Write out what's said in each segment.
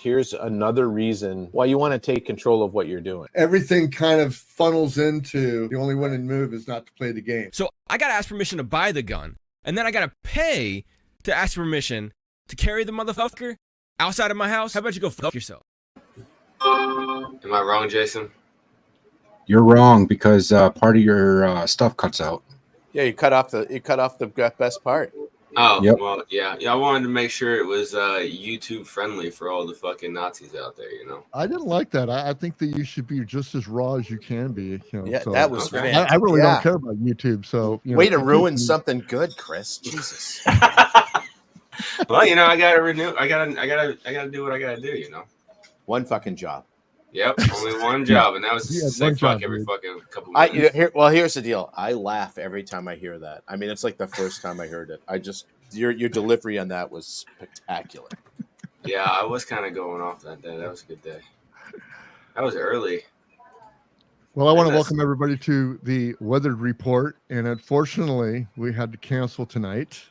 here's another reason why you want to take control of what you're doing. Everything kind of funnels into the only winning move is not to play the game. So I got to ask permission to buy the gun, and then I got to pay to ask permission to carry the motherfucker outside of my house. How about you go fuck yourself? Am I wrong, Jason? You're wrong because part of your stuff cuts out. Yeah, you cut off the best part. Oh, Yep. Well, yeah. I wanted to make sure it was YouTube friendly for all the fucking Nazis out there, you know. I didn't like that. I think that you should be just as raw as you can be. You know, Yeah, so that was fantastic. I really don't care about YouTube. So way to ruin something good, Chris. Jesus. Well, you know, I gotta renew. I gotta do what I gotta do. You know. One fucking job. Yep, only one job, and that was to say fuck every fucking couple minutes. Here's the deal. I laugh every time I hear that. I mean, it's like the first time I heard it. Your delivery on that was spectacular. Yeah, I was kind of going off that day. That was a good day. That was early. Well, I want to welcome everybody to the Weather Report, and unfortunately, we had to cancel tonight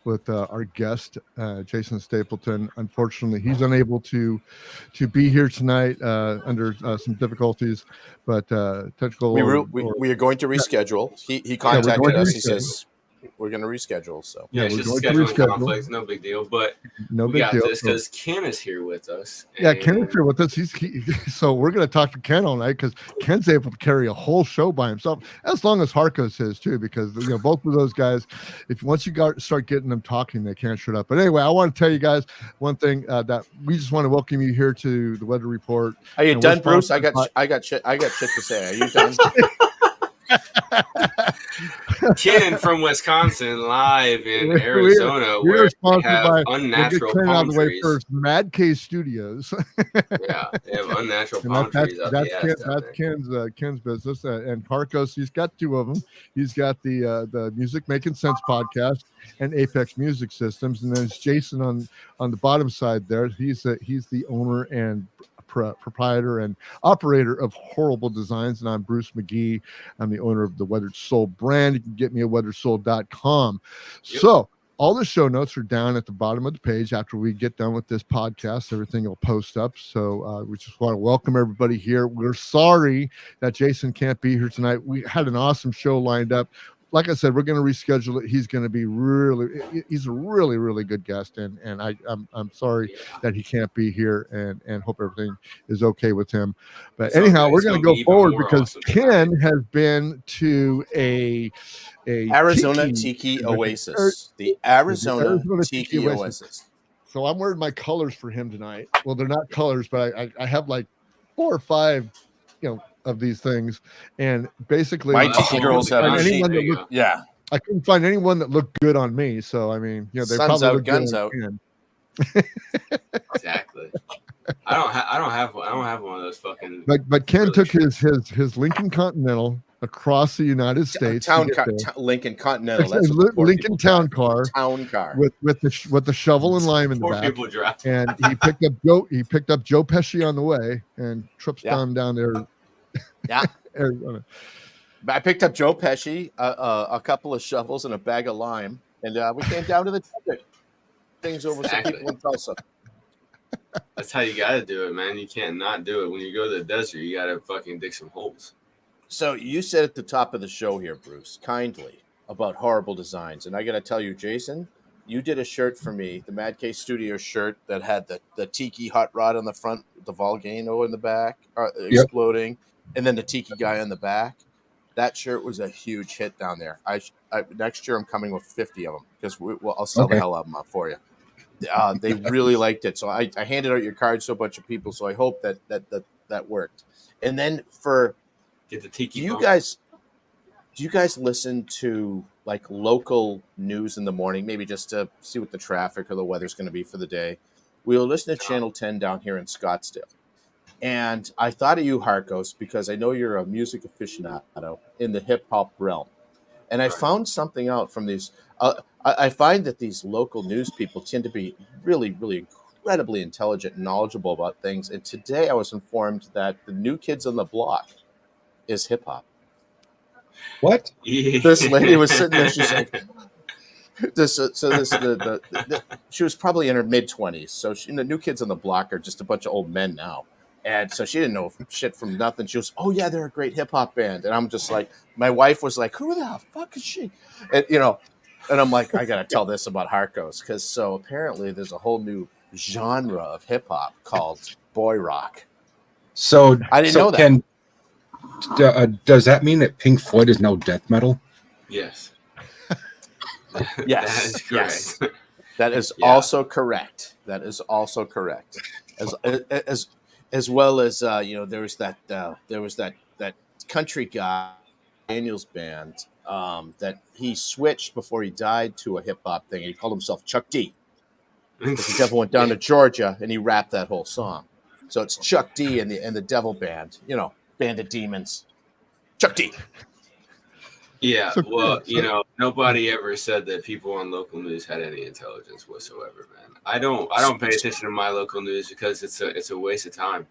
with our guest, Jason Stapleton. Unfortunately, he's unable to be here tonight under some difficulties, but technical. We are going to reschedule. He contacted us. He says we're going to reschedule. So yeah, it's just scheduling conflicts. No big deal. But we got this because Ken is here with us. Yeah, Ken is here with us. So we're going to talk to Ken all night because Ken's able to carry a whole show by himself, as long as Harkos is too. Because both of those guys, once you start getting them talking, they can't shut up. But anyway, I want to tell you guys one thing that we just want to welcome you here to the Weather Report. Are you done, Bruce? I got shit to say. Are you done? Ken from Wisconsin, live in Arizona, where we have unnatural palm trees. First, Mad K Studios. Yeah, they have unnatural palm trees out there. That's Ken's business, and Harkos. He's got two of them. He's got the Music Making Sense podcast and Apex Music Systems, and then there's Jason on the bottom side there. He's the owner and proprietor and operator of Horrible Designs, and I'm Bruce McGee. I'm the owner of the Weathered Soul brand. You can get me at weatheredsoul.com. Yep. So all the show notes are down at the bottom of the page. After we get done with this podcast, everything will post up. So we just want to welcome everybody here. We're sorry that Jason can't be here tonight. We had an awesome show lined up. Like I said, we're going to reschedule it. He's going to be he's a really, really good guest. And I'm sorry that he can't be here, and hope everything is okay with him. But anyhow, we're going to go forward because Ken has been to a Arizona Tiki Oasis. The Arizona Tiki Oasis. So I'm wearing my colors for him tonight. Well, they're not colors, but I have like 4 or 5, of these things, and basically my Tiki girls have I couldn't find anyone that looked good on me, so I mean, they Sun's probably out, look guns good out. Exactly. I don't have one of those fucking. But Ken took his Lincoln Continental across the United States. Lincoln Continental. That's Lincoln Town Car. Town car with the shovel and lime in the back. And he picked up Joe Pesci on the way and trips down there. Yeah. Arizona. I picked up Joe Pesci, a couple of shovels, and a bag of lime, and we came down to the desert. Things over some people in Tulsa. That's how you got to do it, man. You can't not do it. When you go to the desert, you got to fucking dig some holes. So you said at the top of the show here, Bruce, kindly, about Horrible Designs, and I got to tell you, Jason, you did a shirt for me, the Mad K Studio shirt that had the Tiki hot rod on the front, the volcano in the back, exploding. And then the Tiki guy on the back. That shirt was a huge hit down there. Next year I'm coming with 50 of them because I'll sell the hell out of them up for you. They really liked it, so I handed out your cards to a bunch of people. So I hope that worked. And then get the Tiki. Do you guys listen to like local news in the morning? Maybe just to see what the traffic or the weather's going to be for the day. We'll listen to Channel 10 down here in Scottsdale. And I thought of you, Harkos, because I know you're a music aficionado in the hip-hop realm. And I found something out from these. I find that these local news people tend to be really, really incredibly intelligent and knowledgeable about things. And today I was informed that the New Kids on the Block is hip-hop. What? This lady was sitting there. She's like, She was probably in her mid-20s. So the new kids on the block are just a bunch of old men now. And so she didn't know shit from nothing. She was, oh yeah, they're a great hip hop band. And I'm just like, my wife was like, who the fuck is she? And and I'm like, I gotta tell this about Harco's, because so apparently there's a whole new genre of hip hop called boy rock. So I didn't know that. Does that mean that Pink Floyd is now death metal? Yes. Yes. Yes. That is also correct. That is also correct. As well as there was that country guy, Daniels band, that he switched before he died to a hip hop thing. He called himself Chuck D. Because the devil went down to Georgia and he rapped that whole song. So it's Chuck D and the Devil Band, Band of Demons. Chuck D. Yeah, well, nobody ever said that people on local news had any intelligence whatsoever, man. I don't pay attention to my local news because it's a waste of time.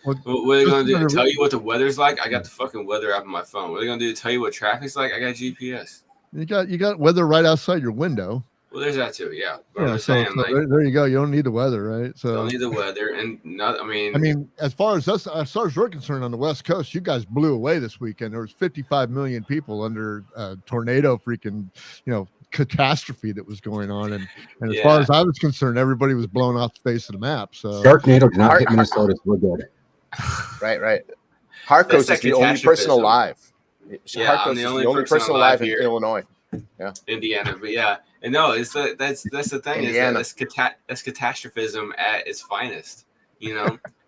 What are they gonna do? Tell you what the weather's like? I got the fucking weather app on my phone. What are they gonna do? Tell you what traffic's like? I got GPS. You got weather right outside your window. Well, there's that too, yeah. But I'm saying, there you go. You don't need the weather, right? So don't need the weather, and not. I mean, as far as we're concerned on the West Coast, you guys blew away this weekend. There was 55 million people under tornado freaking, catastrophe that was going on, and as far as I was concerned, everybody was blown off the face of the map. So Sharknado did not hit Minnesota. We're good. Right. Harco's is the only person alive. I'm the only person alive in Illinois. Yeah, Indiana, but yeah, and no, that's the thing. Indiana. Is that that's catastrophism at its finest.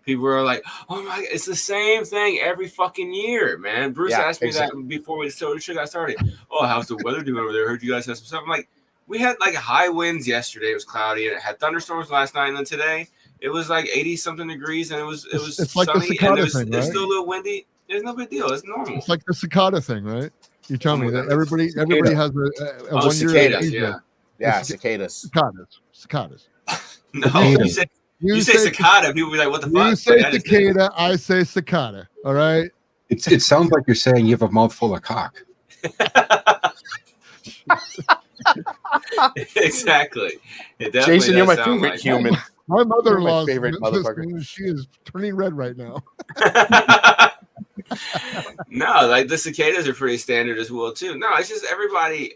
People are like, oh my God, it's the same thing every fucking year, man. Bruce asked me that before we got started. Oh, how's the weather doing over there? I heard you guys have some stuff. I'm like, we had like high winds yesterday. It was cloudy, and it had thunderstorms last night, and then today it was like 80 something degrees, and it was sunny, like and it was still a little windy. There's no big deal. It's normal. It's like the cicada thing, right? You tell me that everybody has a 1 year. Cicadas, cicadas. Cicadas. No, you say cicada. People be like, "What the fuck?" You say cicada. I say cicada. All right. It sounds like you're saying you have a mouthful of cock. Exactly. Jason, you're my favorite human. My mother-in-law's favorite motherfucker. She is turning red right now. No, like the cicadas are pretty standard as well too. No, it's just everybody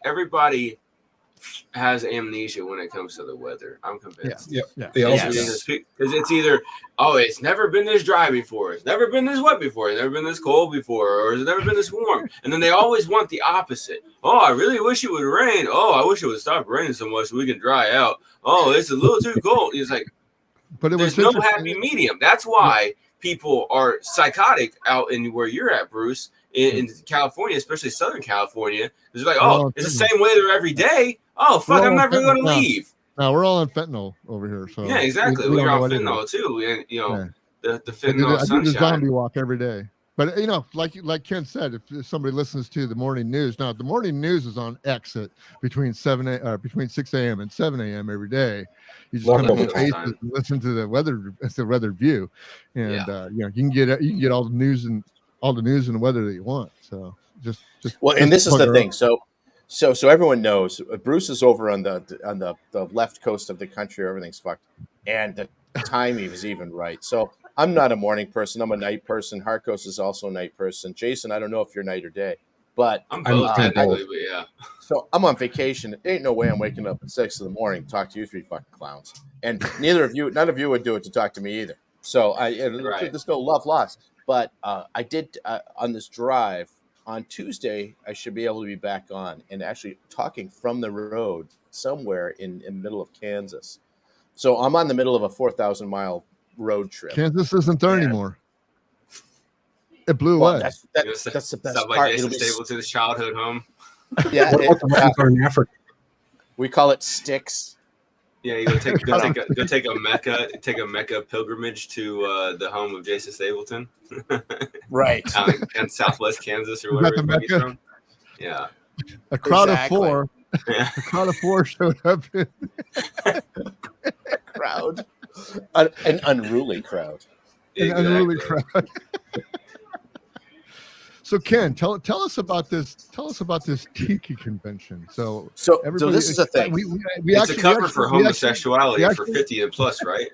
has amnesia when it comes to the weather. I'm convinced. Yeah. Because it's either, it's never been this dry before, it's never been this wet before, it's never been this cold before, or it's never been this warm. And then they always want the opposite. Oh, I really wish it would rain. Oh, I wish it would stop raining so much so we can dry out. Oh, it's a little too cold. It's like, but there's no happy medium. That's why people are psychotic out in where you're at, Bruce, in California, especially Southern California. It's like, it's the same weather every day. Oh, fuck, I'm never going to leave. No, we're all on fentanyl over here. So yeah, exactly. We're on fentanyl too. And, the fentanyl sunshine. I do the zombie walk every day. But, like Ken said, if somebody listens to the morning news, now the morning news is on exit between 6 a.m. and 7 a.m. every day. You just come to and listen to the weather view, and you can get all the news and the weather that you want. So just and this is the thing. So everyone knows Bruce is over on the left coast of the country. Everything's fucked, and the time is even right. So I'm not a morning person. I'm a night person. Harkos is also a night person. Jason, I don't know if you're night or day, but I'm both technically, but yeah. So I'm on vacation. There ain't no way I'm waking up at 6 a.m. to talk to you three fucking clowns. And none of you would do it to talk to me either. So there's no love lost. But I did on this drive on Tuesday. I should be able to be back on and actually talking from the road somewhere in the middle of Kansas. So I'm on the middle of a 4,000 mile road trip. Kansas isn't there anymore. It blew away. That's the best Stuff part. Like Jason Stapleton's childhood home. Yeah, in Africa. We call it sticks. Yeah, you go take a Mecca pilgrimage to the home of Jason Stapleton. Right. In Southwest Kansas or whatever he's from. Yeah. A crowd of four. Yeah. A crowd of four showed up. Crowd. An unruly crowd. Exactly. An unruly crowd. So Ken, tell us about this. Tell us about this Tiki convention. So everybody, this is the thing. It's a cover for homosexuality for 50 and plus, right?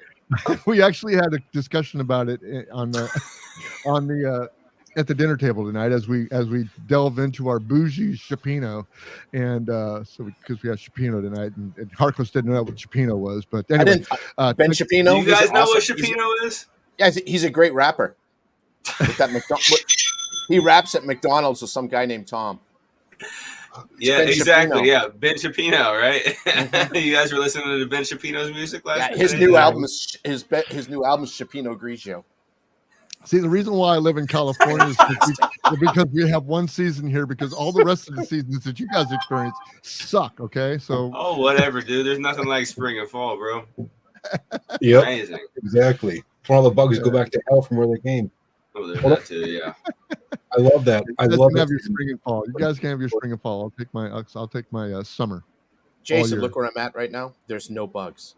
We actually had a discussion about it on the at the dinner table tonight as we delve into our bougie Chipino, and because we had Chipino tonight, and Harkos didn't know what Chipino was, but anyway, Ben Chipino. Do you guys know what Chipino is? Yeah, he's a great rapper. With that he raps at McDonald's with some guy named Tom. Yeah, Ben exactly. Chipino. Yeah, Ben Chipino, right? You guys were listening to Ben Chipino's music last night? His new album is Chipino Grigio. See, the reason why I live in California is because we have one season here, because all the rest of the seasons that you guys experience suck. Okay, so whatever, dude. There's nothing like spring and fall, bro. Yeah, amazing. Exactly. When all the bugs go back to hell from where they came. Oh, there's that too. Yeah. I love that. I love have your spring and fall. You guys can have your spring and fall. I'll take my summer. Jason, look where I'm at right now. There's no bugs.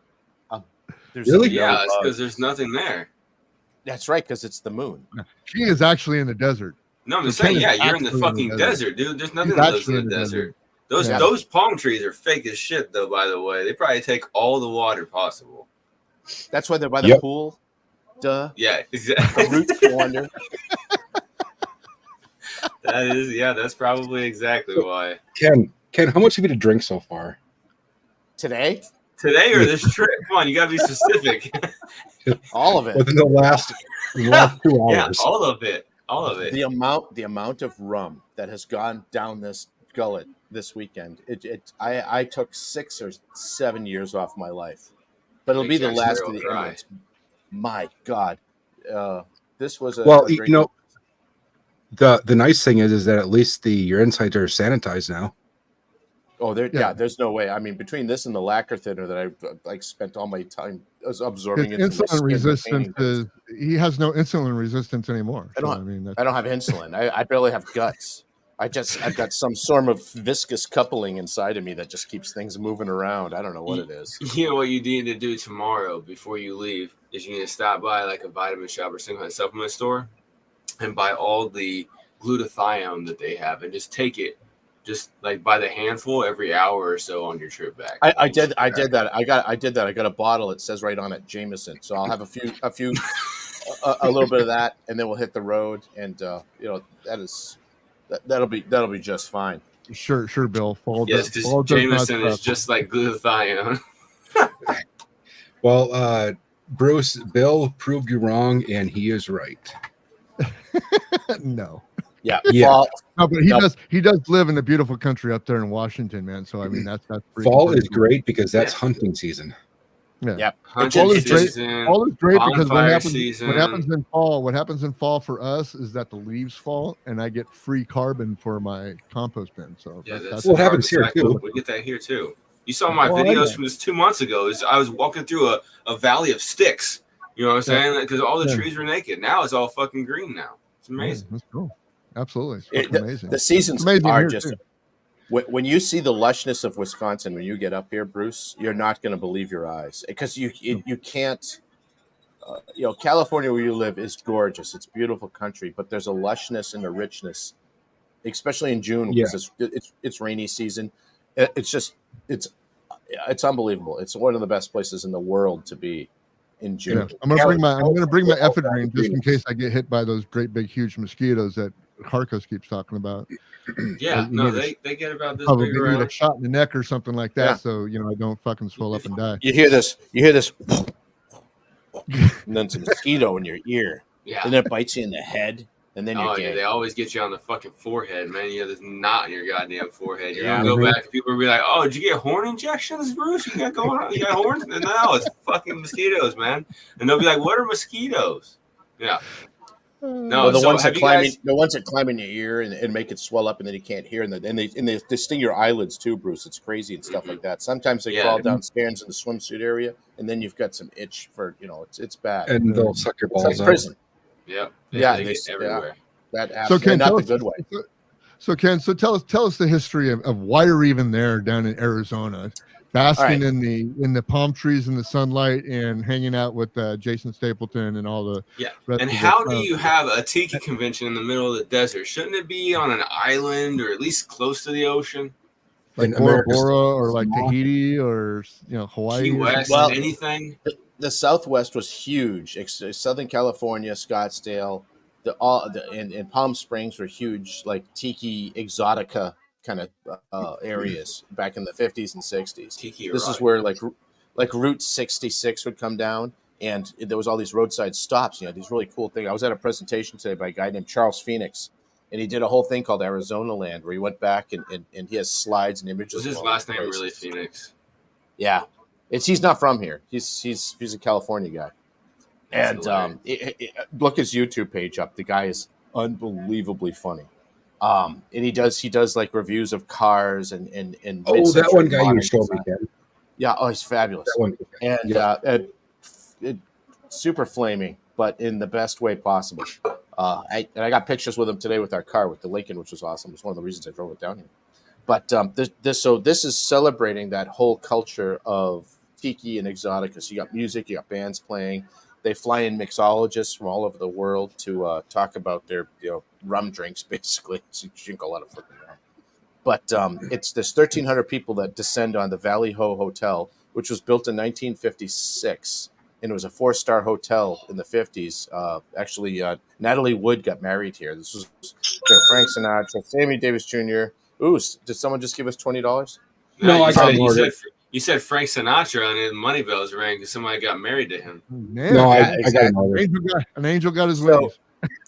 Really? Yeah, it's because there's nothing there. That's right, because it's the moon. She is actually in the desert. No, I'm just saying, you're in the fucking desert, dude. There's nothing that lives in the desert. Those palm trees are fake as shit, though, by the way. They probably take all the water possible. That's why they're by the pool. Duh. Yeah, exactly. The roots go under. That's probably exactly why. Ken, how much have you to drink so far? Today or this trip? Come on, you gotta be specific. All of it. Within the last 2 hours. Yeah, all of it. The amount of rum that has gone down this gullet this weekend. I took 6 or 7 years off my life, but it'll be the last of the Indians. My God, this was a great the nice thing is that at least your insides are sanitized now. Oh, there's no way. I mean, between this and the lacquer thinner that I spent all my time absorbing into insulin resistance he has no insulin resistance anymore. I don't have insulin. I barely have guts. I've got some sort of viscous coupling inside of me that just keeps things moving around. I don't know what it is. You know what you need to do tomorrow before you leave is you need to stop by like a vitamin shop or some kind of supplement store and buy all the glutathione that they have and just take it. Just like by the handful every hour or so on your trip back. I did that. I did that. I got a bottle. It says right on it, Jameson. So I'll have a little bit of that, and then we'll hit the road. And that'll be just fine. Sure, Bill. Yes, because Jameson is just like glutathione. Well, Bruce, Bill proved you wrong, and he is right. No. Yeah. No, but he does live in a beautiful country up there in Washington, man. So I mean that's fall is great because that's hunting season. Yeah. Hunting season. Fall is great because what happens in fall for us is that the leaves fall and I get free carbon for my compost bin. So that's what happens here too. We get that here too. You saw my videos from just 2 months ago. I was walking through a valley of sticks. You know what I'm saying? Because all the trees were naked. Now it's all fucking green now. It's amazing. That's cool. Absolutely. It's amazing. The seasons are just when you see the lushness of Wisconsin, when you get up here, Bruce, you're not going to believe your eyes because you can't, California where you live is gorgeous. It's beautiful country, but there's a lushness and a richness, especially in June because it's rainy season. It's unbelievable. It's one of the best places in the world to be in June. Yeah. I'm gonna bring my ephedrine just in case I get hit by those great big huge mosquitoes that Harkos keeps talking about. Yeah, they get about this probably big need around. a shot in the neck or something like that, so I don't fucking swell up and die. You hear this, and then some mosquito in your ear, and then it bites you in the head, and then they always get you on the fucking forehead, man. You have this knot in your goddamn forehead. You're gonna go back, people will be like, "Oh, did you get horn injections, Bruce? You got horns?" And no, it's fucking mosquitoes, man. And they'll be like, "What are mosquitoes?" Yeah. No, the ones that climb in your ear and make it swell up, and then you can't hear, and they sting your eyelids too, Bruce. It's crazy and stuff like that. Sometimes they crawl downstairs in the swimsuit area, and then you've got some itch for it's bad. And they'll suck your balls out. Prison. Yeah, they get everywhere. That absolutely not the good way. So Ken, tell us the history of why you're even there down in Arizona. basking right. in the palm trees in the sunlight and hanging out with Jason Stapleton and all the Yeah. rest And of the how do clowns. you have a tiki convention in the middle of the desert? Shouldn't it be on an island or at least close to the ocean? Like In Bora America's Bora or like small- Tahiti or Hawaii Key or something. West, Well, anything? the Southwest was huge. Southern California, Scottsdale, and Palm Springs were huge, like tiki exotica kind of areas back in the 50s and 60s. Tiki This is erotic. where like Route 66 would come down, and there was all these roadside stops. These really cool things. I was at a presentation today by a guy named Charles Phoenix, and he did a whole thing called Arizona Land, where he went back and he has slides and images. Was his of all last these name places. really Phoenix? Yeah, he's not from here. He's a California guy. That's And look his YouTube page up. The guy is unbelievably funny. And he does like reviews of cars and Oh, that mid-century one guy you modern showed me, design. Ken. Yeah, oh, he's fabulous. That one. And Yeah. super flaming, but in the best way possible. I got pictures with him today with our car with the Lincoln, which was awesome. It's one of the reasons I drove it down here. But this is celebrating that whole culture of tiki and exotica. So you got music, you got bands playing. They fly in mixologists from all over the world to talk about their rum drinks, basically. So you drink a lot of fucking rum. But there's 1,300 people that descend on the Valley Ho Hotel, which was built in 1956, and it was a 4-star hotel in the 50s. Actually, Natalie Wood got married here. This was Frank Sinatra, Sammy Davis Jr. Ooh, did someone just give us $20? No, I got an you order. you said Frank Sinatra and his money bells rang because somebody got married to him. Man, No, I Yeah, got an order. an angel got his So- wings.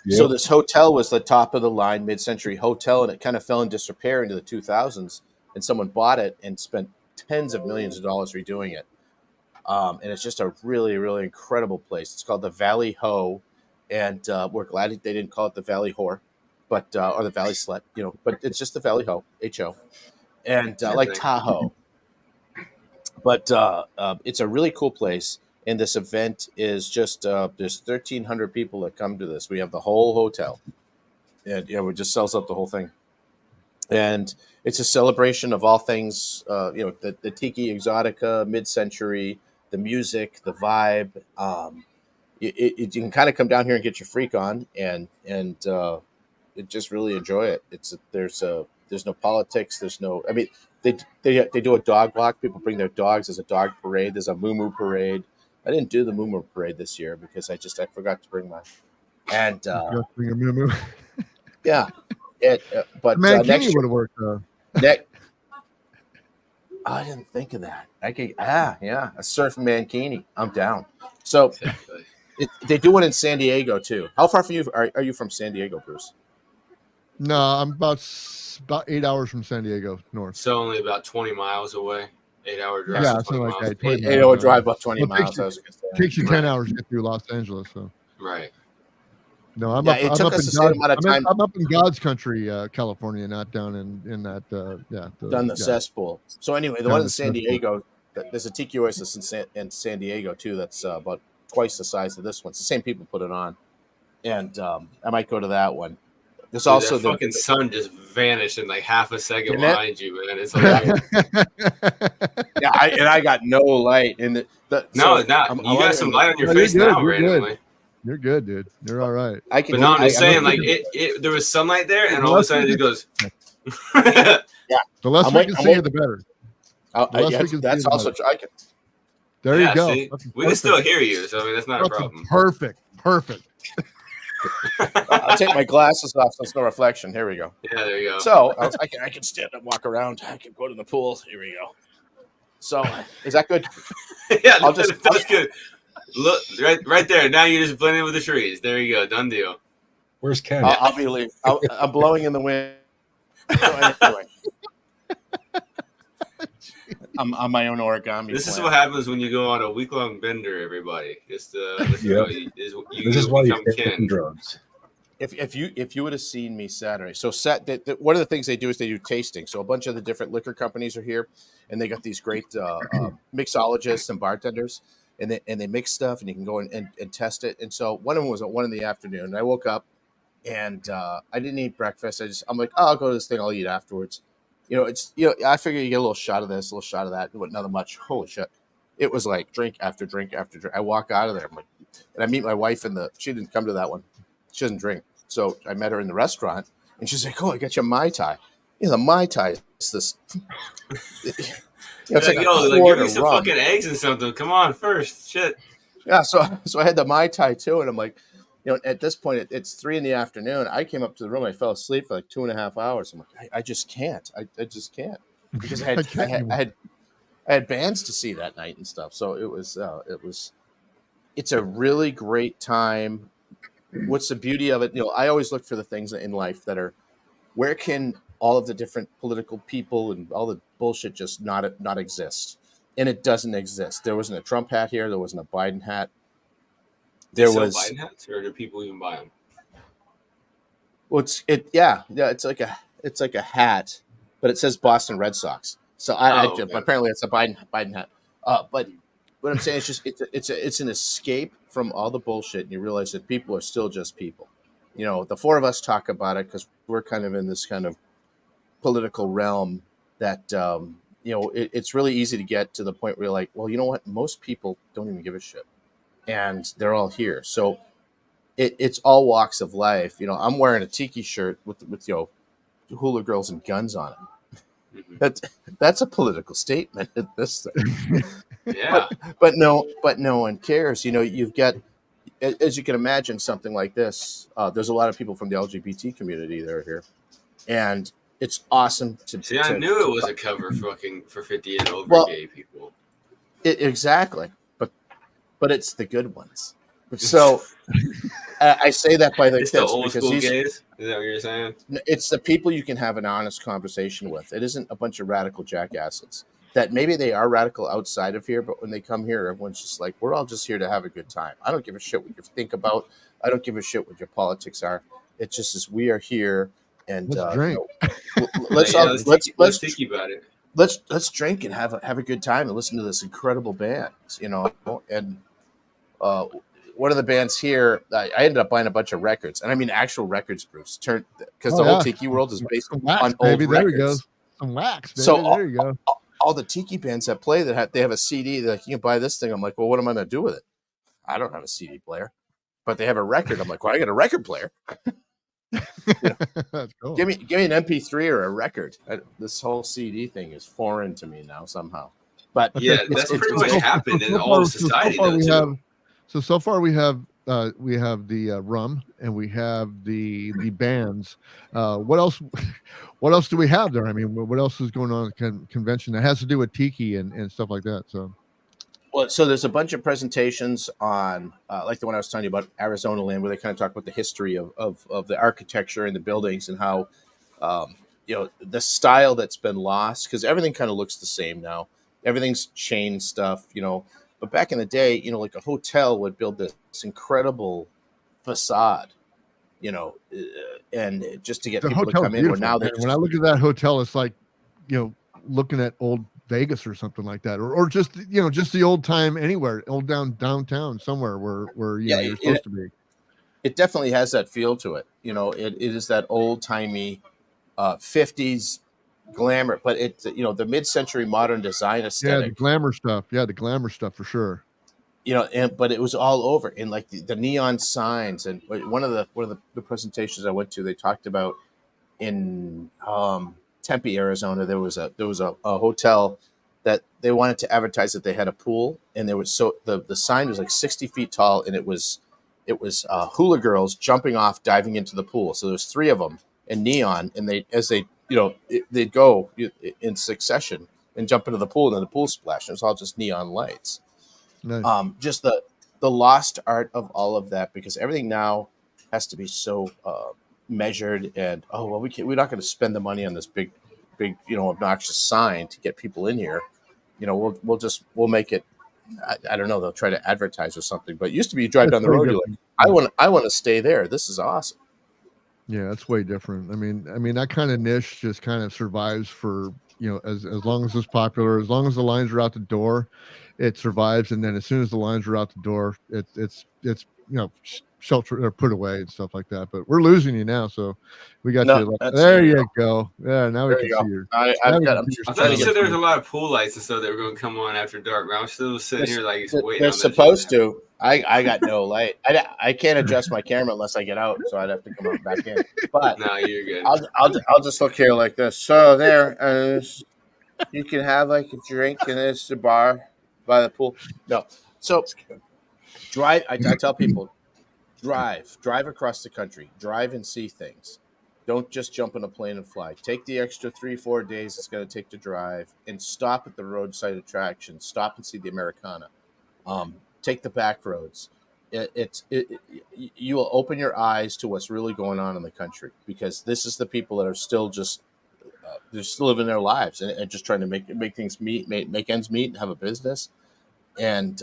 So Yep. this hotel was the top of the line mid-century hotel, and it kind of fell in disrepair into the 2000s. And someone bought it and spent tens of millions of dollars redoing it. And it's just a really, really incredible place. It's called the Valley Ho, and we're glad they didn't call it the Valley Whore, but or the Valley Slut. But it's just the Valley Ho, Ho, and like Tahoe. But it's a really cool place. And this event is just there's 1,300 people that come to this. We have the whole hotel, and it just sells up the whole thing. And it's a celebration of all things, the tiki exotica, mid-century, the music, the vibe. You can kind of come down here and get your freak on, and just really enjoy it. There's no politics. There's no. I mean, they do a dog walk. People bring their dogs. There's a dog parade. There's a moo parade. I didn't do the moo parade this year because I forgot to bring mine. And Just bring a moo-moo. yeah, but Mankini next year, would have worked though. I didn't think of that. I could, a surf mankini. I'm down. So they do one in San Diego too. How far from you are you from San Diego, Bruce? No, I'm about 8 hours from San Diego north. So only about 20 miles away. 8-hour drive. Yeah, 20 something like miles. that. 20 8 hour drive about 20 Well, it miles. takes I was gonna say. Takes you 10 hours to get through Los Angeles. So Right. no, I'm Yeah, up. it I'm took up us in the same amount of time. I'm up in God's country, California, not down in that. Done the cesspool. So anyway, the Down one the in San cesspool. Diego, there's a Tiki Oasis in San Diego too. That's about twice the size of this one. It's the same people put it on, and I might go to that one. There's Dude, also that fucking sun just vanished in like half a second Didn't it? behind you, man. It's hilarious. yeah, I got no light in the. No, so it's not. I'm You got some light on your No, you're face good, now, you're good. randomly. You're good, dude. You're all right. I can. But no, I'm just I- saying, I'm- like there was sunlight there, and The all of a less sudden we it goes. The less I'm we wait- can I'm see wait- you, the better. I- The less yeah, we can that's see, the also better. true. I can. There Yeah, you go. see? That's We can still perfect. hear you, so I mean that's not a That's problem. Perfect. I'll take my glasses off so it's no reflection. Here we go. Yeah, there you go. So I can stand up, walk around. I can go to the pool. Here we go. So is that good? yeah, I'll just- that's good. Look right there. Now you just blend in with the trees. There you go. Done deal. Where's Ken? I'll be leaving. I'm blowing in the wind. So anyway. I'm on my own origami. This is plant. what happens when you go on a week-long bender, everybody. Just let you know, you This is why become you're taking kin. drugs. If you would have seen me Saturday, so one of the things they do is they do tasting. So a bunch of the different liquor companies are here, and they got these great mixologists and bartenders, and they mix stuff, and you can go and test it. And so one of them was at 1 in the afternoon, and I woke up, and I didn't eat breakfast. I'm like, oh, I'll go to this thing, I'll eat afterwards. it's I figure you get a little shot of this, a little shot of that, but not much. Holy shit! It was like drink after drink after drink. I walk out of there, I'm like, and I meet my wife she didn't come to that one. She doesn't drink, so I met her in the restaurant, and she's like, "Oh, I got you a Mai Tai." The Mai Tai is this. It's like give me some fucking eggs and something. Come on, first shit. Yeah, so I had the Mai Tai too, and I'm like, at this point it's 3 p.m. I came up to the room, I fell asleep for like 2.5 hours. I'm like, I just can't, I just can't, because I had bands to see that night and stuff. So it's a really great time. What's the beauty of it? I always look for the things in life that are, where can all of the different political people and all the bullshit just not exist? And it doesn't exist. There wasn't a Trump hat here. There wasn't a Biden hat. There was Biden hats, or do people even buy them? Well, it's like a hat, but it says Boston Red Sox. So apparently it's a Biden hat. But what I'm saying is just it's an escape from all the bullshit, and you realize that people are still just people. The four of us talk about it because we're kind of in this kind of political realm that it's really easy to get to the point where you're like, well, you know what? Most people don't even give a shit, and they're all here. So it's all walks of life. I'm wearing a tiki shirt with hula girls and guns on it. Mm-hmm. That's a political statement at this thing. Yeah. But no one cares. You've got, as you can imagine, something like this. There's a lot of people from the LGBT community that are here, and it's awesome to see. I knew it was a cover for 50 and over gay people. Exactly, but it's the good ones. So I say that by it's the old school gays. Is that what you're saying? It's the people you can have an honest conversation with. It isn't a bunch of radical jackasses. That maybe they are radical outside of here, but when they come here, everyone's just like, we're all just here to have a good time. I don't give a shit what you think about. I don't give a shit what your politics are. It's just as we are here, and let's drink. Let's tiki about it. Let's drink and have a good time and listen to this incredible band. And one of the bands here, I ended up buying a bunch of records, and I mean actual records, Bruce. Because the whole tiki world is based on old records. There we go. Some wax, baby. So there you go. All the tiki bands that play they have a CD. They're like, you can buy this thing. I'm like, well, what am I going to do with it? I don't have a CD player, but they have a record. I'm like, well, I got a record player. That's cool. Give me an MP3 or a record. This whole CD thing is foreign to me now somehow. But yeah, that's pretty much happened in all of society. So far we have the rum, and we have the bands. What else? What else do we have there? I mean, what else is going on at the convention that has to do with tiki and stuff like that? So there's a bunch of presentations on, like the one I was telling you about, Arizona land, where they kind of talk about the history of the architecture and the buildings, and how the style that's been lost, because everything kind of looks the same now. Everything's chain stuff, But back in the day, like a hotel would build this incredible facade, and just to get people to come in. When I look at that hotel, it's like, looking at old Vegas or something like that, or just just the old time anywhere, old downtown somewhere where you're supposed to be. It definitely has that feel to it. It is that old timey 50s glamour, but it's the mid-century modern design aesthetic. Yeah, the glamour stuff. Yeah, the glamour stuff for sure. But it was all over in like the neon signs. And one of the presentations I went to, they talked about in Tempe, Arizona, there was a hotel that they wanted to advertise that they had a pool, and there was the sign was like 60 feet tall, and it was hula girls jumping off, diving into the pool. So there's 3 of them in neon, and they'd go in succession and jump into the pool, and then the pool splash. It was all just neon lights. Nice. Just the lost art of all of that, because everything now has to be so measured, and we're not going to spend the money on this big obnoxious sign to get people in here. We'll make it. I don't know. They'll try to advertise or something. But it used to be you drive down the road, you're like, I want to stay there. This is awesome. Yeah, that's way different. I mean that kind of niche just kind of survives for as long as it's popular, as long as the lines are out the door, it survives, and then as soon as the lines are out the door, it's shelter or put away and stuff like that. But we're losing you now, so we got No, you. that's There you. you go. Yeah, now we There can you go. see your. I've now we got. can I'm see your I trying thought to you get. said there was a lot of pool lights and stuff that were going to come on after dark, but I'm still sitting here like waiting They're on that. supposed to. I got no light. I can't adjust my camera unless I get out, so I'd have to come out and back in. But No, you're good. I'll just look here like this. So there, you can have like a drink, and it's a bar by the pool. No, so drive. I tell people, drive across the country, drive and see things. Don't just jump in a plane and fly. Take the extra 3-4 days it's going to take to drive, and stop at the roadside attractions. Stop and see the Americana. Take the back roads. You will open your eyes to what's really going on in the country, because this is the people that are still just they're still living their lives, and just trying to make things make ends meet, and have a business, and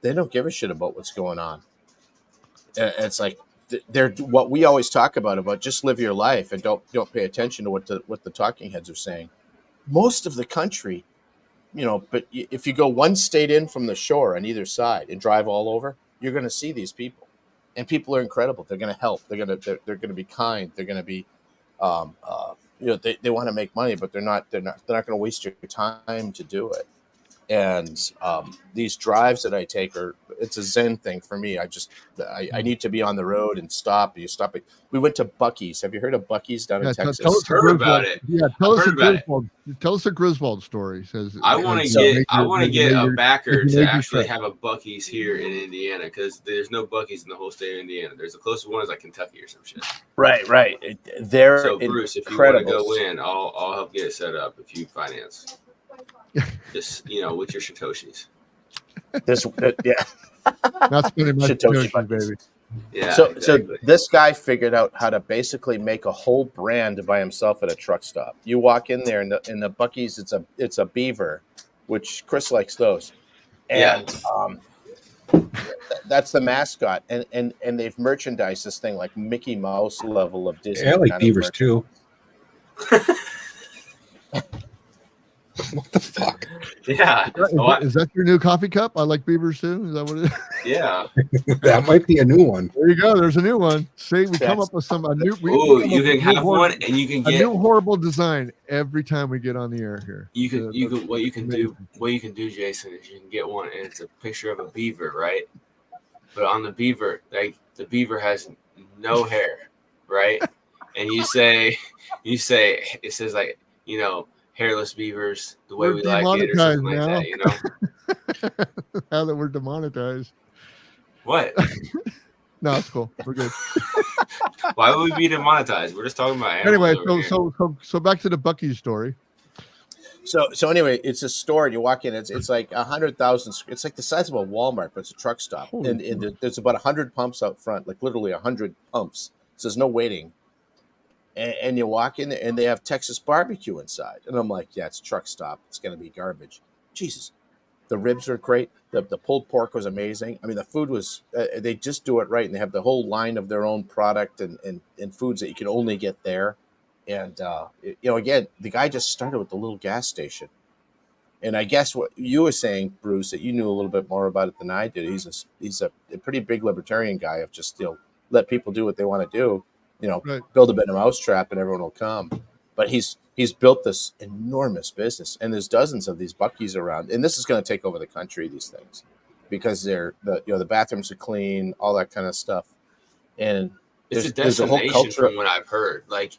they don't give a shit about what's going on. And it's like they're what we always talk about just live your life and don't pay attention to what the talking heads are saying. Most of the country, but if you go one state in from the shore on either side and drive all over, you're going to see these people, and people are incredible. They're going to help. They're going to be kind. They're going to be, they want to make money, but they're not going to waste your time to do it. And these drives that I take it's a Zen thing for me. I need to be on the road and stop. You stop it. We went to Buc-ee's. Have you heard of Buc-ee's down in Texas? Tell us Heard about it. Yeah, tell us heard about it. Tell us a Griswold story. I want to get a backer to actually have a Buc-ee's here in Indiana, because there's no Buc-ee's in the whole state of Indiana. There's the closest one is like Kentucky or some shit. Right. They're so Bruce, if you want to go in, I'll help get it set up if you finance. Just with your Satoshis. Not spending my Satoshis, baby. Yeah. So exactly. this guy figured out how to basically make a whole brand by himself at a truck stop. You walk in there, and the Buc-ee's, it's a beaver, which Chris likes those, and that's the mascot, and they've merchandised this thing like Mickey Mouse level of Disney. Yeah, I like beavers too. What the fuck? Yeah. Is that your new coffee cup? I like beavers too. Is that what it is? Yeah. That might be a new one. There you go. There's a new one. See, we come up with a new. You can have one, and you can get a new horrible design every time we get on the air here. What you can do, Jason, is you can get one, and it's a picture of a beaver, right? But on the beaver, like the beaver has no hair, right? And you say it says like hairless beavers, the way we like it, or something like that, Now that we're demonetized. What? No, it's cool. We're good. Why would we be demonetized? We're just talking about anyway. So back to the Buc-ee's story. So anyway, it's a store, and you walk in. It's like 100,000. It's like the size of a Walmart, but it's a truck stop, and there's about 100 pumps out front, like literally 100 pumps. So there's no waiting. And you walk in there, and they have Texas barbecue inside. And I'm like, yeah, it's a truck stop. It's going to be garbage. Jesus. The ribs are great. The pulled pork was amazing. I mean, the food was, they just do it right. And they have the whole line of their own product and foods that you can only get there. And, again, the guy just started with the little gas station. And I guess what you were saying, Bruce, that you knew a little bit more about it than I did. He's a pretty big libertarian guy of just, let people do what they want to do. Right. Build a bit of mousetrap and everyone will come. But he's built this enormous business, and there's dozens of these Buc-ee's around. And this is going to take over the country, these things, because the bathrooms are clean, all that kind of stuff. And it's a destination, a whole culture from what I've heard. Like,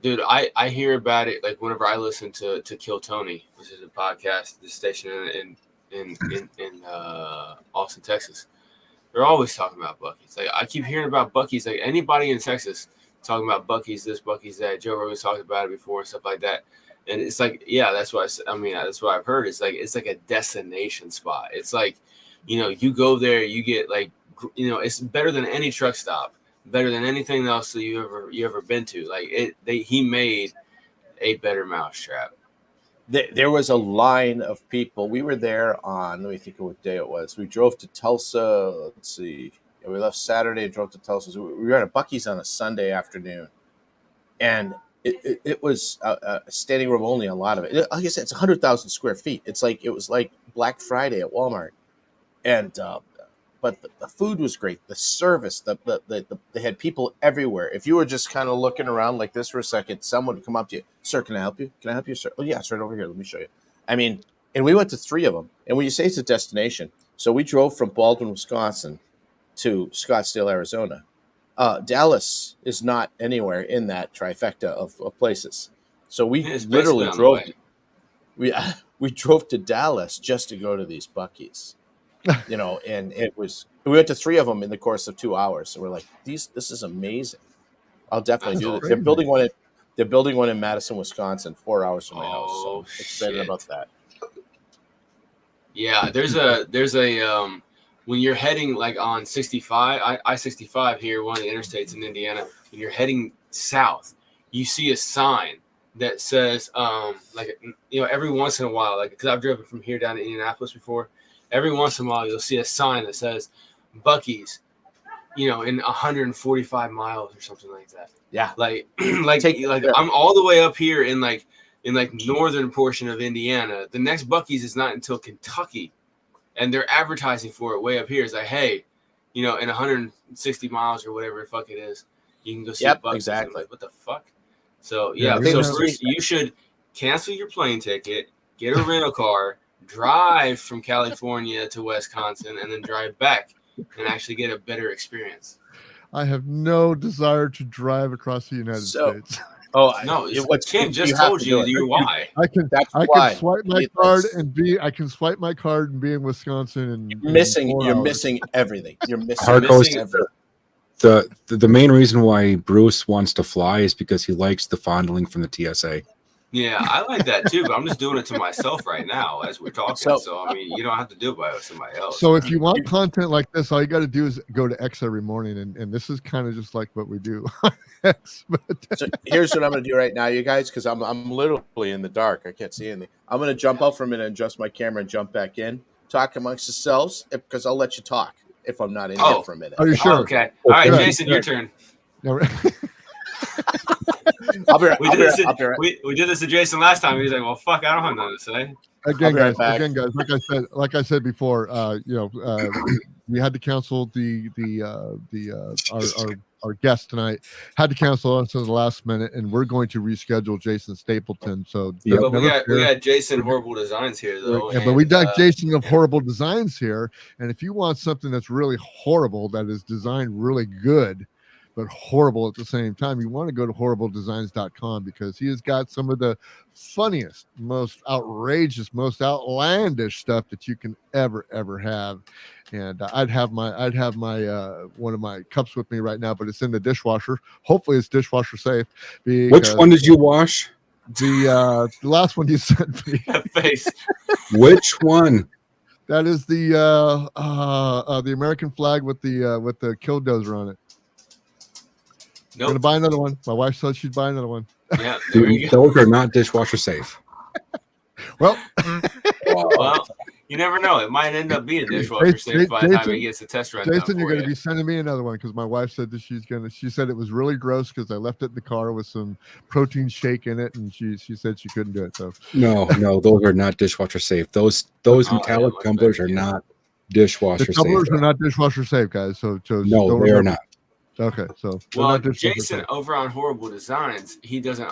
dude, I hear about it like whenever I listen to Kill Tony, which is a podcast, the station in Austin, Texas. They're always talking about Buc-ee's. Like, I keep hearing about Buc-ee's. Like, anybody in Texas talking about Buc-ee's this, Buc-ee's that. Joe Rogan's talked about it before and stuff like that. And it's like, yeah, that's what that's what I've heard. It's like a destination spot. It's like, you go there, you get like, it's better than any truck stop, better than anything else that you ever been to. Like he made a better mousetrap. There was a line of people. We were there on, let me think of what day it was. We drove to Tulsa. Let's see. We left Saturday and drove to Tulsa. So we were at a Buc-ee's on a Sunday afternoon. And it was standing room only on a lot of it. Like I said, it's 100,000 square feet. It was like Black Friday at Walmart, and but the food was great. The service, they had people everywhere. If you were just kind of looking around like this for a second, someone would come up to you, sir. Can I help you? Can I help you, sir? Oh yeah, it's right over here. Let me show you. I mean, and we went to 3 of them. And when you say it's a destination, so we drove from Baldwin, Wisconsin, to Scottsdale, Arizona. Dallas is not anywhere in that trifecta of places. So we It's literally basically on the drove. way. We drove to Dallas just to go to these Buc-ee's, and we went to 3 of them in the course of 2 hours. So we're like, this is amazing. I'll definitely That's do this. awesome. They're building one in Madison, Wisconsin, 4 hours from my house. So Oh, I'm excited shit. about that. Yeah, there's a when you're heading like on 65, I-65 here, one of the interstates in Indiana, when you're heading south, you see a sign that says every once in a while, like, because I've driven from here down to Indianapolis before, every once in a while you'll see a sign that says Buc-ee's, in 145 miles or something like that. Yeah. Like I'm all the way up here in northern portion of Indiana. The next Buc-ee's is not until Kentucky, and they're advertising for it way up here. It's like, hey, in 160 miles or whatever the fuck it is, you can go see Buc-ee's. Exactly. I'm like, what the fuck? So Yeah, so first you should cancel your plane ticket, get a rental car, drive from California to Wisconsin, and then drive back and actually get a better experience. I have no desire to drive across the United States. Oh No, what Kim just told you why. I can swipe my card and be in Wisconsin and you're missing everything. You're missing everything. The main reason why Bruce wants to fly is because he likes the fondling from the TSA. Yeah, I like that too, but I'm just doing it to myself right now as we're talking. So I mean, you don't have to do it by somebody else. So if you want content like this, all you got to do is go to X every morning, and this is kind of just like what we do on X. So here's what I'm going to do right now, you guys, because I'm literally in the dark. I can't see anything. I'm going to jump out for a minute and adjust my camera and jump back in. Talk amongst yourselves, because I'll let you talk if I'm not in here for a minute. Are you sure? Okay. All right, Jason, your turn. I'll be right. We did this to Jason last time. He was like, "Well, fuck, I don't have nothing to say." Again, guys. Like I said before, we had to cancel our guest tonight. Had to cancel us at the last minute, and we're going to reschedule Jason Stapleton. So but we got Jason Horrible Designs here, though. Yeah, but we got Jason of Horrible Designs here, and if you want something that's really horrible that is designed really good but horrible at the same time, you want to go to horribledesigns.com, because he has got some of the funniest, most outrageous, most outlandish stuff that you can ever have. And I'd have my one of my cups with me right now, but it's in the dishwasher. Hopefully it's dishwasher safe. Which one did you wash? The last one you sent me. Face. Which one? That is the American flag with the killdozer on it. Nope. Gonna buy another one. My wife said she'd buy another one. Yeah, those are not dishwasher safe. Well, you never know. It might end up being dishwasher safe by the time it gets a test run. Jason, you're going to be sending me another one, because my wife said that she said it was really gross because I left it in the car with some protein shake in it, and she said she couldn't do it. So no, those are not dishwasher safe. Those metallic tumblers are not dishwasher safe. The tumblers are not dishwasher safe, guys. So no, they are not. Okay, so Jason over on Horrible Designs, he doesn't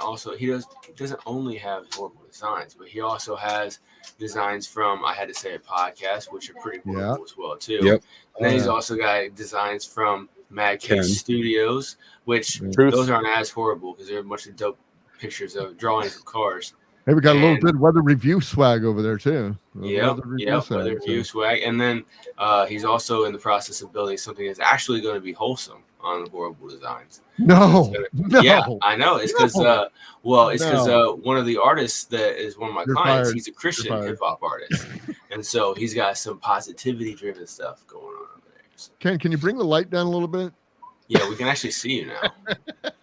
only have horrible designs, but he also has designs from I Had to Say a Podcast, which are pretty horrible as well too. Yep. And then he's also got designs from Mad King Studios, which those aren't as horrible because they're a bunch of dope pictures of drawings of cars. Hey, we got a little good weather review swag over there too. Weather review swag, and then he's also in the process of building something that's actually going to be wholesome on Horrible Designs. No. Yeah, I know. It's because one of the artists that is one of my clients, he's a Christian hip hop artist, and so he's got some positivity driven stuff going on over there. So. Can you bring the light down a little bit? Yeah, we can actually see you now.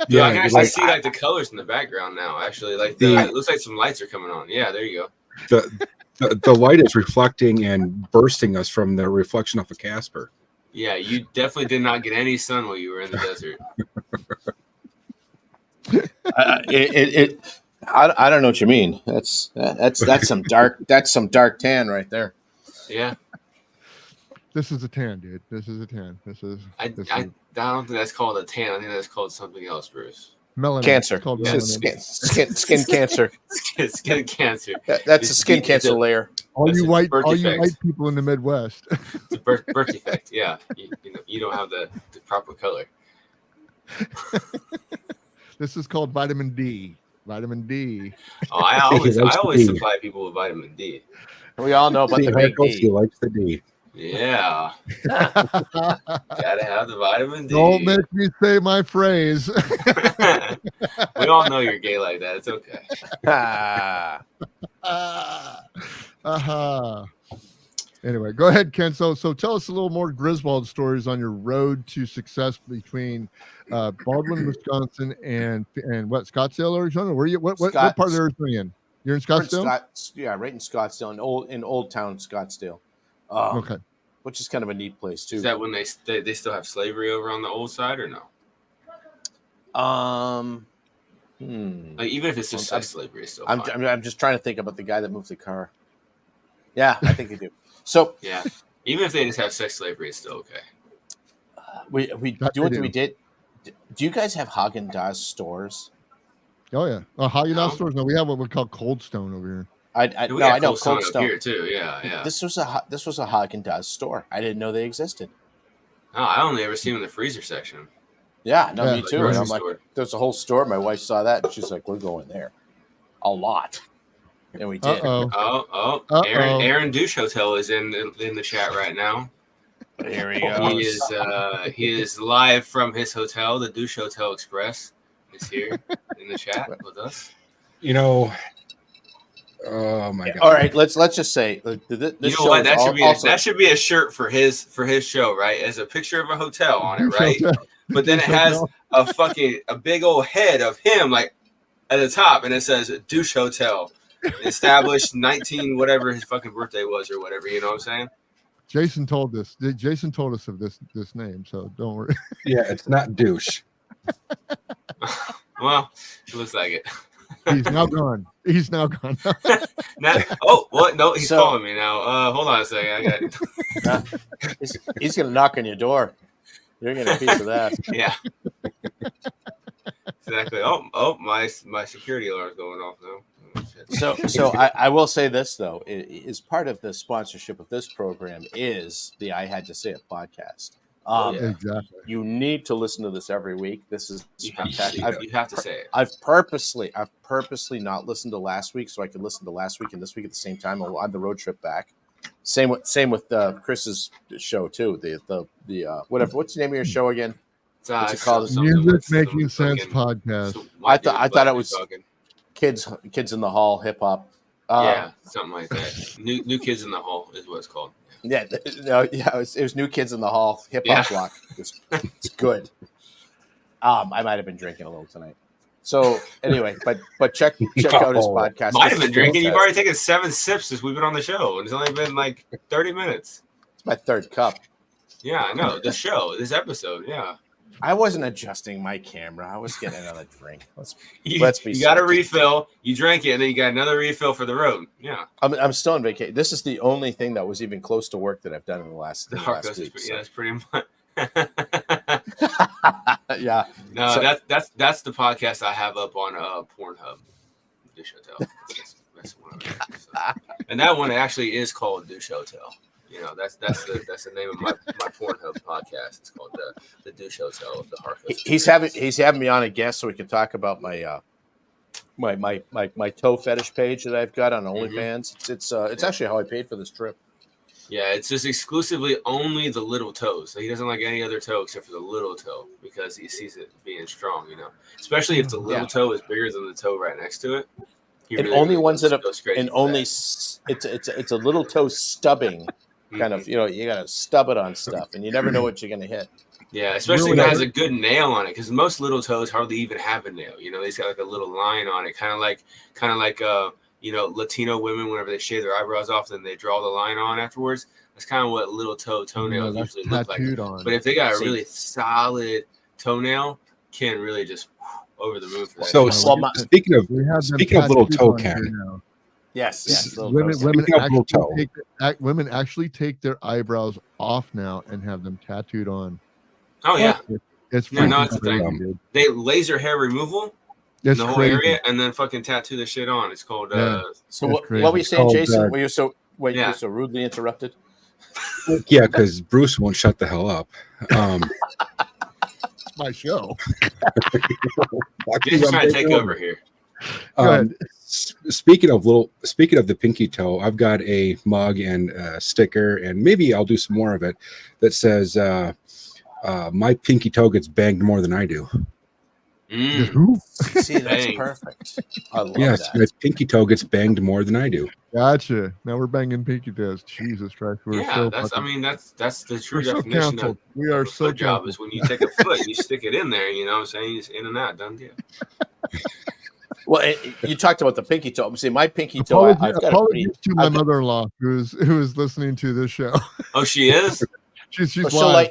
Yeah, I can actually see like the colors in the background now. Actually, like it looks like some lights are coming on. Yeah, there you go. The light is reflecting and bursting us from the reflection of a Casper. Yeah, you definitely did not get any sun while you were in the desert. I don't know what you mean. That's some dark tan right there. Yeah. This is a tan, dude. This is a tan. I don't think that's called a tan. I think that's called something else, Bruce. Melanin. Cancer. It's called Yeah. melanin. Skin cancer. Skin cancer. That's a skin cancer layer. All That's you a white, birth all you defect. white people in the Midwest. It's a birth defect. Yeah. You don't have the proper color. This is called vitamin D. Vitamin D. Oh, I always supply people with vitamin D. We all know about See, the big Marcos, he D. likes the D. Yeah. Gotta have the vitamin D. Don't make me say my phrase. We all know you're gay like that. It's okay. Anyway, go ahead, Ken. So tell us a little more Griswold stories on your road to success between Baldwin, Wisconsin, and what, Scottsdale, Arizona? Where you? What part of Arizona are you in? You're in Scottsdale. Right in Scottsdale, in Old Town Scottsdale. Okay. Which is kind of a neat place too. Is that when they still have slavery over on the old side or no? Like, even if it's just sex slavery, it's still fine. I'm just trying to think about the guy that moved the car. Yeah, I think they do. So yeah, even if they just have sex slavery, it's still okay. we do what we did. Do you guys have Haagen-Dazs stores? Oh yeah, Haagen-Dazs stores. No, we have what we call Cold Stone over here. I know Cold Stone here too. Yeah. This was a Haagen-Dazs store. I didn't know they existed. Oh, I only ever see them in the freezer section. Yeah, me too. Like and I'm like, there's a whole store. My wife saw that, and she's like, "We're going there, a lot," and we did. Aaron Douche Hotel is in the chat right now. Here he goes. He is live from his hotel. The Douche Hotel Express is here in the chat with us. Oh my god! All right, let's just say this show what? That should be a shirt for his show, right? As a picture of a hotel on it, right? But then it has a big old head of him like at the top, and it says Douche Hotel, established 19 whatever his fucking birthday was or whatever. You know what I'm saying? Jason told us of this name, so don't worry. Yeah, it's not douche. Well, it looks like it. He's now gone. He's what? No, he's calling me now. Hold on a second. I got. He's gonna knock on your door. You're gonna get a piece of that. Yeah. Exactly. Oh, my security alarm's going off now. So I will say this though, is part of the sponsorship of this program is the I Had to Say It podcast. Exactly. You need to listen to this every week. This is spectacular. You have to say it. I've purposely not listened to last week so I could listen to last week and this week at the same time on the road trip back. Same with Chris's show too. The whatever. What's the name of your show again? What's it called? Music Making Sense podcast. I thought it was Kids in the Hall hip hop. Yeah, something like that. New Kids in the Hall is what it's called. Yeah, it was New Kids in the Hall hip hop block. It's good. I might have been drinking a little tonight. So anyway, but check out his podcast. Might have been drinking. You've already taken 7 sips since we've been on the show, and it's only been like 30 minutes. It's my 3rd cup. Yeah, I know. This episode, yeah. I wasn't adjusting my camera. I was getting another drink. Let's be. You got a refill. You drank it, and then you got another refill for the road. Yeah. I'm still on vacation. This is the only thing that was even close to work that I've done in the last week. Yeah, that's pretty much. Yeah. No, that's the podcast I have up on Pornhub. Douche Hotel. That's one of them. And that one actually is called Douche Hotel. You know, that's the name of my Pornhub podcast. It's called the Douche Hotel of the Harkos. He's having me on a guest so we can talk about my my toe fetish page that I've got on OnlyFans. It's actually how I paid for this trip. Yeah, it's just exclusively only the little toes. So he doesn't like any other toe except for the little toe because he sees it being strong, you know. Especially if the little toe is bigger than the toe right next to it. And only ones that have and only it's a little toe stubbing kind of, you know, you got to stub it on stuff and you never know what you're going to hit. Yeah, especially if it has a good nail on it, because most little toes hardly even have a nail. You know, they just got like a little line on it, kind of like you know, Latino women whenever they shave their eyebrows off, then they draw the line on afterwards. That's kind of what little toenails usually look like. But if they got a really solid toenail, can really just over the moon for that. So speaking of little toe, Ken, Yes. little Women, ghost. women actually take their eyebrows off now and have them tattooed on. Oh yeah, It's Yeah, no, freaking it's a crazy, thing. dude. They laser hair removal in It's the whole crazy. area, and then fucking tattoo the shit on. It's called Yeah. So That's what crazy. were you It's saying, called, Jason? Were you so Yeah. you're so rudely interrupted? Yeah, because Bruce won't shut the hell up. It's my show. Jason's trying to take over here. Go ahead. Speaking of the pinky toe, I've got a mug and a sticker, and maybe I'll do some more of it that says my pinky toe gets banged more than I do. Who? See, that's Dang. perfect. I love Yes, that. my pinky toe gets banged more than I do. Gotcha. Now we're banging pinky toes. Jesus Christ. We're Yeah, so that's fucking, that's the true we're so definition of canceled. We are a so foot job canceled. is when you take a foot, you stick it in there. You know what I'm saying? It's in and out, done deal. Well, you talked about the pinky toe. See, my pinky toe. I've got a pretty. Apologies to my mother-in-law who is listening to this show. Oh, she is. She's Well, she'll live.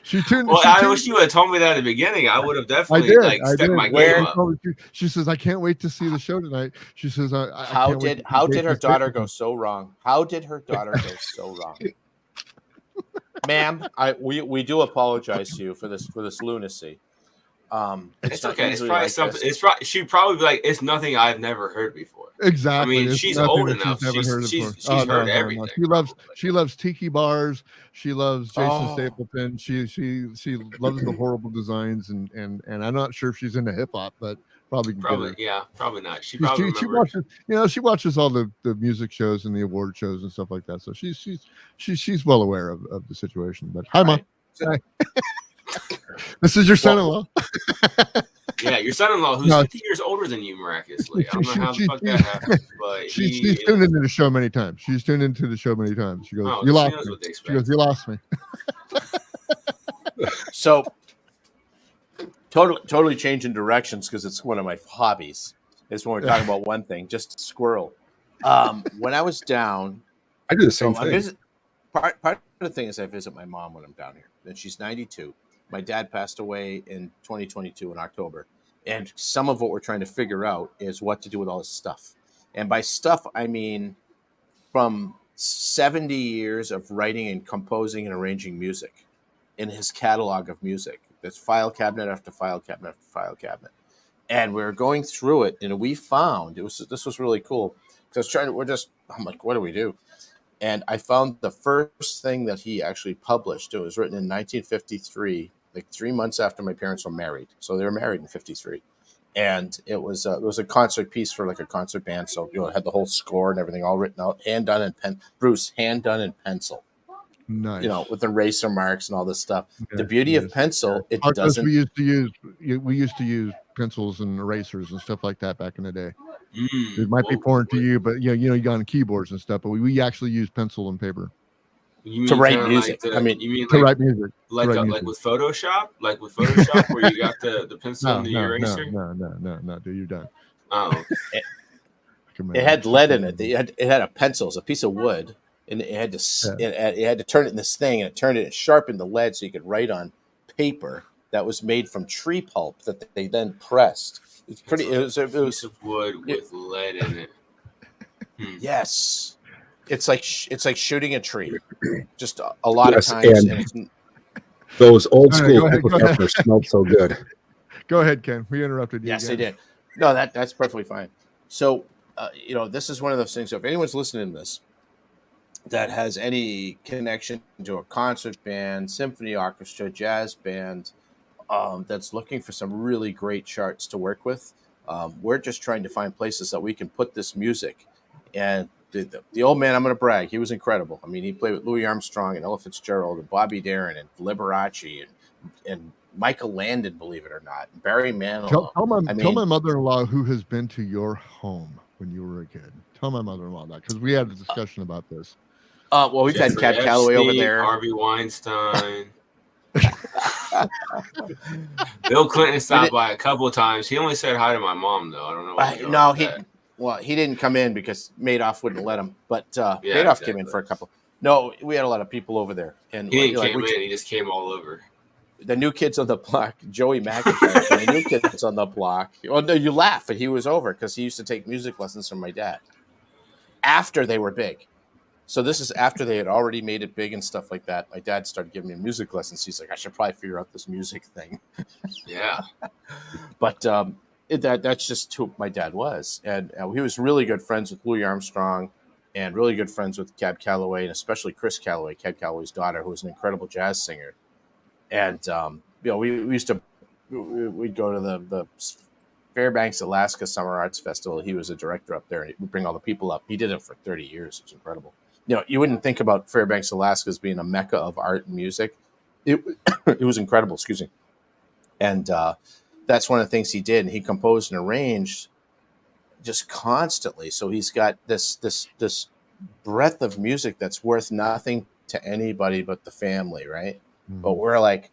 She tuned. Well, she I tuned- wish you would have told me that at the beginning. I would have I definitely did. like I stepped did. my Where- game up. She says, "I can't wait to see the show tonight." She says, I How can't wait did to see how did her Jason's daughter picture." go so wrong? How did her daughter go so wrong? Ma'am, we do apologize to you for this lunacy. It's not okay. It's usually probably like something. this. She'd probably be like, "It's nothing I've never heard before." Exactly. I mean, It's she's nothing old that enough. She's never heard it She's before. heard everything. She loves tiki bars. She loves Jason Oh. Stapleton. She loves the horrible designs and I'm not sure if she's into hip hop, but probably can Probably, get her. yeah, probably not. She She probably remembers. watches, she watches all the music shows and the award shows and stuff like that. So she's well aware of the situation. But hi, Mom. Right. Hi. This is your son-in-law. Yeah, your son-in-law, who's No. 50 years older than you, miraculously. I don't know how the fuck that happened, but She's tuned into the show many times. She's tuned into the show many times. She goes, Oh, "You she lost knows me." what they She expect. goes, "You lost me." So totally changing directions because it's one of my hobbies. Is when we're talking about one thing, just squirrel. When I was down, I do the same I thing. visit. Part of the thing is I visit my mom when I'm down here, and she's 92. My dad passed away in 2022 in October, and some of what we're trying to figure out is what to do with all this stuff. And by stuff, I mean from 70 years of writing and composing and arranging music in his catalog of music. There's file cabinet after file cabinet after file cabinet. And we were going through it, and we found this was really cool because I'm like, what do we do? And I found the first thing that he actually published. It was written in 1953, like 3 months after my parents were married. So they were married in 53. And it was a concert piece for like a concert band. So, it had the whole score and everything all written out, hand done in pencil, Nice. with eraser marks and all this stuff. Yeah, The beauty yes. of pencil, it Because doesn't. we used to use pencils and erasers and stuff like that back in the day. It might be foreign to you, but you got on keyboards and stuff. But we actually use pencil and paper To write music. Like I mean, you mean to like write music. like write like music. with Photoshop, where you got the pencil and the eraser. No, dude, you're done. Oh, it had lead in it. It had a pencil, it's a piece of wood, and it had to turn it in this thing, and it sharpened the lead so you could write on paper that was made from tree pulp that they then pressed. It's pretty. It was piece of wood with lead in it. Yes, it's like shooting a tree. Just a lot Yes, of times. and those old All right, school go ahead, pickle go ahead. peppers smelled so good. Go ahead, Ken. We interrupted you. Yes, again. they did. No, that's perfectly fine. So, this is one of those things. So if anyone's listening to this that has any connection to a concert band, symphony orchestra, jazz band, that's looking for some really great charts to work with, we're just trying to find places that we can put this music. And the old man, I'm going to brag, he was incredible. I mean, he played with Louis Armstrong and Ella Fitzgerald and Bobby Darin and Liberace and Michael Landon, believe it or not, and Barry Manilow. Tell my mother-in-law who has been to your home when you were a kid. Tell my mother-in-law that because we had a discussion about this. Well, we've had Cat Calloway over there. Harvey Weinstein. Bill Clinton stopped by a couple of times. He only said hi to my mom, though. I don't know. He didn't come in because Madoff wouldn't let him. But Madoff exactly. came in for a couple. No, we had a lot of people over there, and He didn't came in. He just came all over. the new kids on the block, Joey McIntyre, the new kids on the block. Well, no, you laugh, but he was over because he used to take music lessons from my dad after they were big. So this is after they had already made it big and stuff like that. My dad started giving me music lessons. He's like, I should probably figure out this music thing. Yeah. But that's just who my dad was. And he was really good friends with Louis Armstrong and really good friends with Cab Calloway, and especially Chris Calloway, Cab Calloway's daughter, who was an incredible jazz singer. And, we used to, we'd go to the Fairbanks, Alaska Summer Arts Festival. He was a director up there, and he'd bring all the people up. He did it for 30 years. It was incredible. You wouldn't think about Fairbanks, Alaska as being a mecca of art and music. It was incredible, excuse me. And that's one of the things he did. And he composed and arranged just constantly. So he's got this breadth of music that's worth nothing to anybody but the family, right? Mm-hmm. But we're like,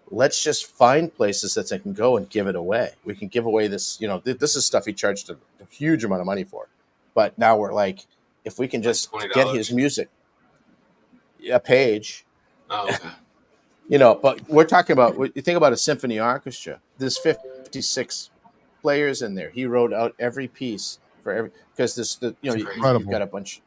let's just find places that they can go and give it away. We can give away this, this is stuff he charged a huge amount of money for. But now we're like, if we can just get his music, a page. Oh, okay. But we're talking about, you think about a symphony orchestra, there's 56 players in there. He wrote out every piece for every, because you've got a bunch.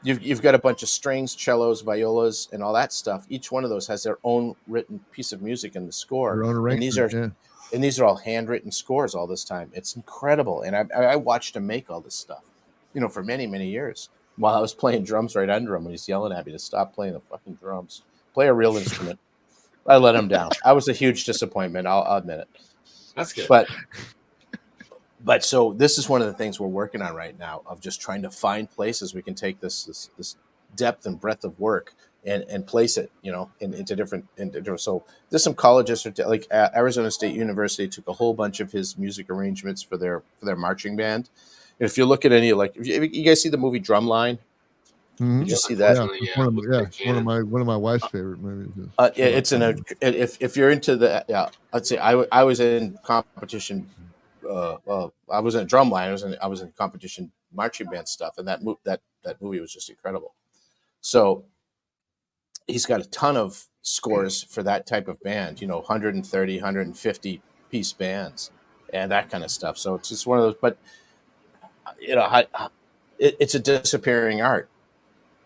You've got a bunch of strings, cellos, violas, and all that stuff. Each one of those has their own written piece of music in the score. Their own arrangement, and these are all handwritten scores all this time. It's incredible. And I watched him make all this stuff, for many, many years while I was playing drums right under him when he's yelling at me to stop playing the fucking drums. Play a real instrument. I let him down. I was a huge disappointment. I'll admit it. That's good. But so this is one of the things we're working on right now, of just trying to find places we can take this depth and breadth of work and place it, into different. So there's some colleges, like Arizona State University took a whole bunch of his music arrangements for their marching band. And if you look at any, if you guys see the movie Drumline, mm-hmm. Did you see that? It's one of my wife's favorite movies. It's if you're into the I'd say I was in competition. I was in Drumline. I was in competition marching band stuff, and that movie was just incredible. So he's got a ton of scores for that type of band, 130, 150 piece bands and that kind of stuff. So it's just one of those, but it's a disappearing art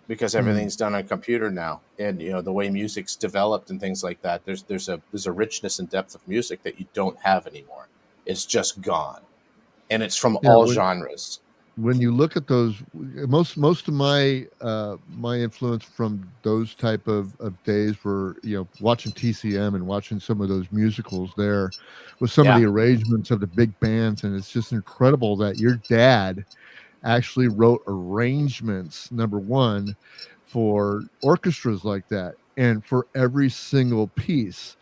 because everything's done on computer now. And, the way music's developed and things like that, there's a richness and depth of music that you don't have anymore. It's just gone, and it's from all genres. When you look at those, most of my my influence from those type of days were watching TCM and watching some of those musicals there, with some of the arrangements of the big bands, and it's just incredible that your dad actually wrote arrangements, number one, for orchestras like that, and for every single piece.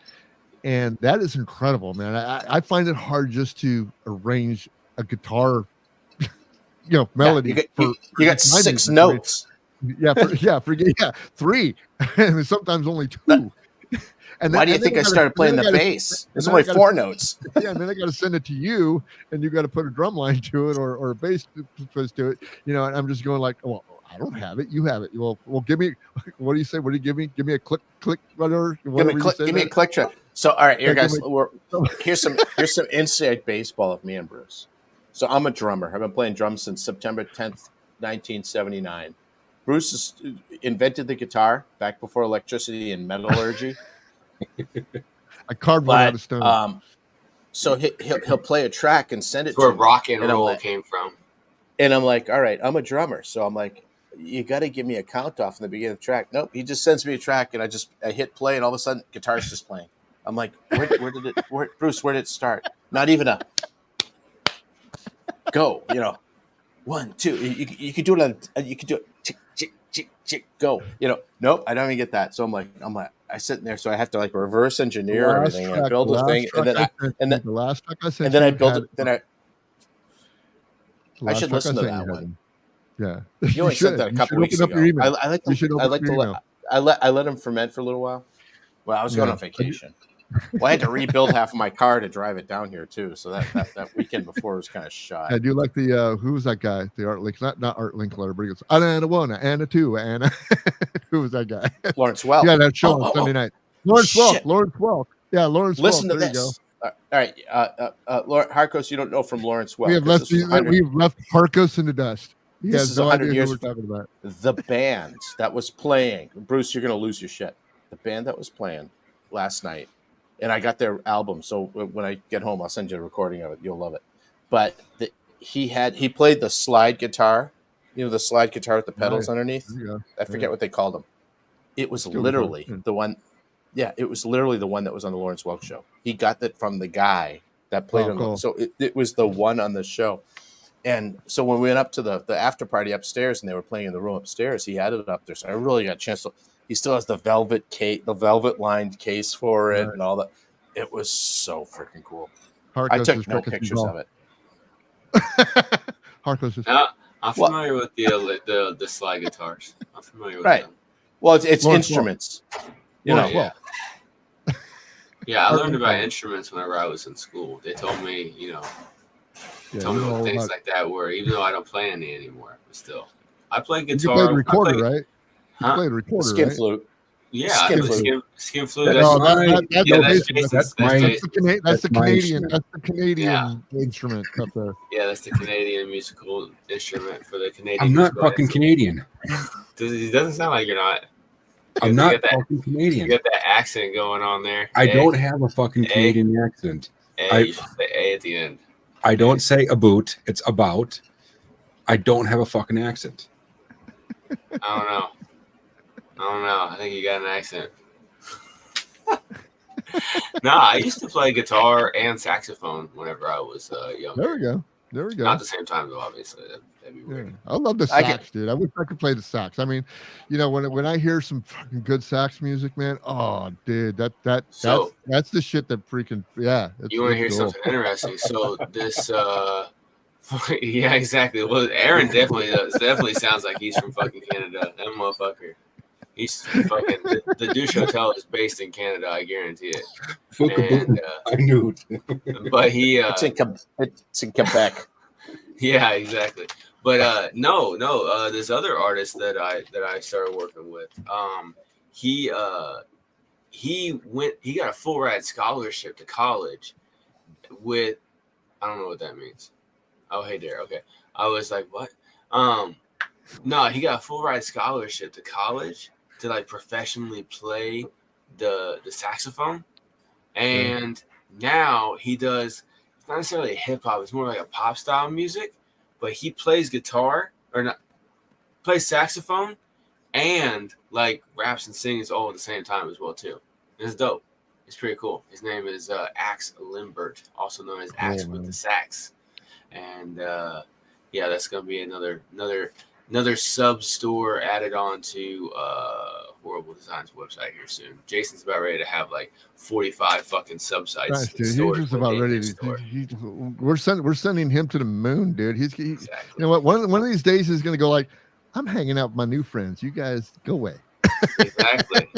And that is incredible, man. I find it hard just to arrange a guitar, melody. You got 6 notes. Three, and sometimes only 2. And why do you think I started playing the bass? It's only 4 notes. Yeah, and then I got to send it to you, and you got to put a drum line to it or a bass to it. And I'm just going like, well, I don't have it. You have it. Well, give me. What do you say? What do you give me? Give me a click, whatever. Give me a click track. So, all right, here, guys. Here's some inside baseball of me and Bruce. So, I'm a drummer. I've been playing drums since September 10th, 1979. Bruce has invented the guitar back before electricity and metallurgy. I carved one out of stone. So he'll play a track and send it to me. Where rock and roll came from. And I'm like, all right, I'm a drummer. So I'm like, you got to give me a count off in the beginning of the track. Nope. He just sends me a track and I hit play and all of a sudden guitar's just playing. I'm like, Bruce, where did it start? Not even a go, 1, 2. You could do it you could do it. Chick, chick, chick, chick, go. Nope. I don't even get that. So I'm like, I sit in there. So I have to reverse engineer everything and build a thing. And then the last track I sent and then you I build had, it. Then I should listen to that one. Yeah, you only sent that a couple weeks ago. I let him ferment for a little while. Well, I was going on vacation. Well, I had to rebuild half of my car to drive it down here too. So that weekend before was kind of shy. I do like the who was that guy? The Art Link, not Art Linkletter, but he goes and a one and a two and who was that guy? Lawrence Welk. Yeah, that show on Sunday night. Lawrence Welk. Yeah, Lawrence Listen Welk. to There you go. this. All right, Harkos, you don't know from Lawrence Welk. We have 'cause left, this was 100 we've left Harkos in the dust. He This has is no 100 idea who years we're talking about. the band that was playing. Bruce, you're going to lose your shit. The band that was playing last night, and I got their album. So when I get home, I'll send you a recording of it. You'll love it. But he played the slide guitar. You know, the slide guitar with the pedals Nice. underneath. There you go. I forget what they called them. It was Still literally fun. the one. Yeah, it was literally the one that was on the Lawrence Welk show. He got that from the guy that played on. Cool. So it was the one on the show. And so when we went up to the after party upstairs and they were playing in the room upstairs, he had it up there. So I really got a chance to. He still has the velvet lined case for it and all that. It was so freaking cool. I took no pictures of it. Harkos is I'm familiar with the slide guitars. I'm familiar with them. Well, it's Lawrence instruments. You know. Welk. Yeah, I learned about instruments whenever I was in school. They told me, tell me what things like that were, even though I don't play any anymore. But still, I play guitar. You played recorder, right? You played recorder, skin right? flute. Yeah, Skin flute. That's the Canadian. instrument. That's the Canadian instrument up there. Yeah, that's the Canadian musical instrument for the Canadian. I'm not fucking Canadian. It doesn't sound like you're not. I'm not fucking Canadian. You got that accent going on there. I don't have a fucking Canadian accent. You should say A at the end. I don't say about. It's about. I don't have a fucking accent. I don't know. I think you got an accent. I used to play guitar and saxophone whenever I was younger. There we go. Not at the same time, though, obviously. That'd be weird. Yeah. I love the sax, dude. I wish I could play the sax. I mean, when I hear some fucking good sax music, man, oh, dude, that's the shit that freaking You want to hear something interesting? So this, yeah, exactly. Well, Aaron definitely sounds like he's from fucking Canada. That motherfucker. He's fucking the douche hotel is based in Canada. I guarantee it. And, I knew it. But he it's in Quebec. Yeah, exactly. But this other artist that I started working with, he got a full ride scholarship to college with, I don't know what that means. Oh, hey there. Okay. I was like, what? No, he got a full ride scholarship to college to like professionally play the saxophone. And now he does, it's not necessarily hip hop, it's more like a pop style music, but he plays plays saxophone and like raps and sings all at the same time as well too. It's dope. It's pretty cool. His name is Axe Limbert, also known as Axe with the Sax. And that's gonna be another sub store added on to Horrible Designs website here soon. Jason's about ready to have like 45 fucking sub-sites. Nice, dude. He's just about ready to. We're sending him to the moon, dude. Exactly. You know what? One of these days he's gonna go like, I'm hanging out with my new friends. You guys go away. Exactly.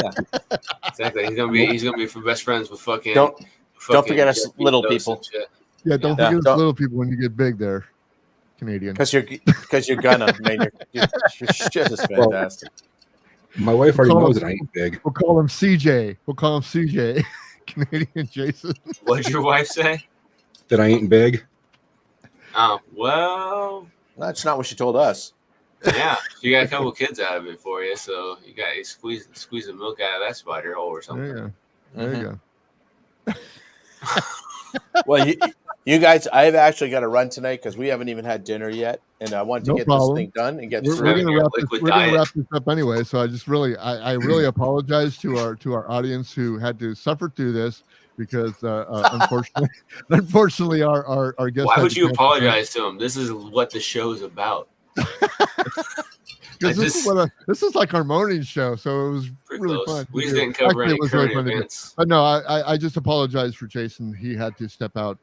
Exactly. He's gonna be best friends with fucking. Don't forget us little people. Yeah, don't forget us little people when you get big there. Canadian. Because you're gonna, man. Your shit is fantastic. My wife already knows that I ain't big. We'll call him CJ. Canadian Jason. What'd your wife say? That I ain't big. Oh, well. That's not what she told us. Yeah, she got a couple kids out of it for you, so you squeeze the milk out of that spider hole or something. There you go. Well, you guys, I've actually got to run tonight because we haven't even had dinner yet, and I want to get this thing done and get through. We're gonna wrap this up anyway. So I just I really apologize to our audience who had to suffer through this because unfortunately our guest. Why would you apologize to him? This is what the show is about. This is like our morning show, so it was really fun. We just didn't cover any current events. But no, I just apologize for Jason. He had to step out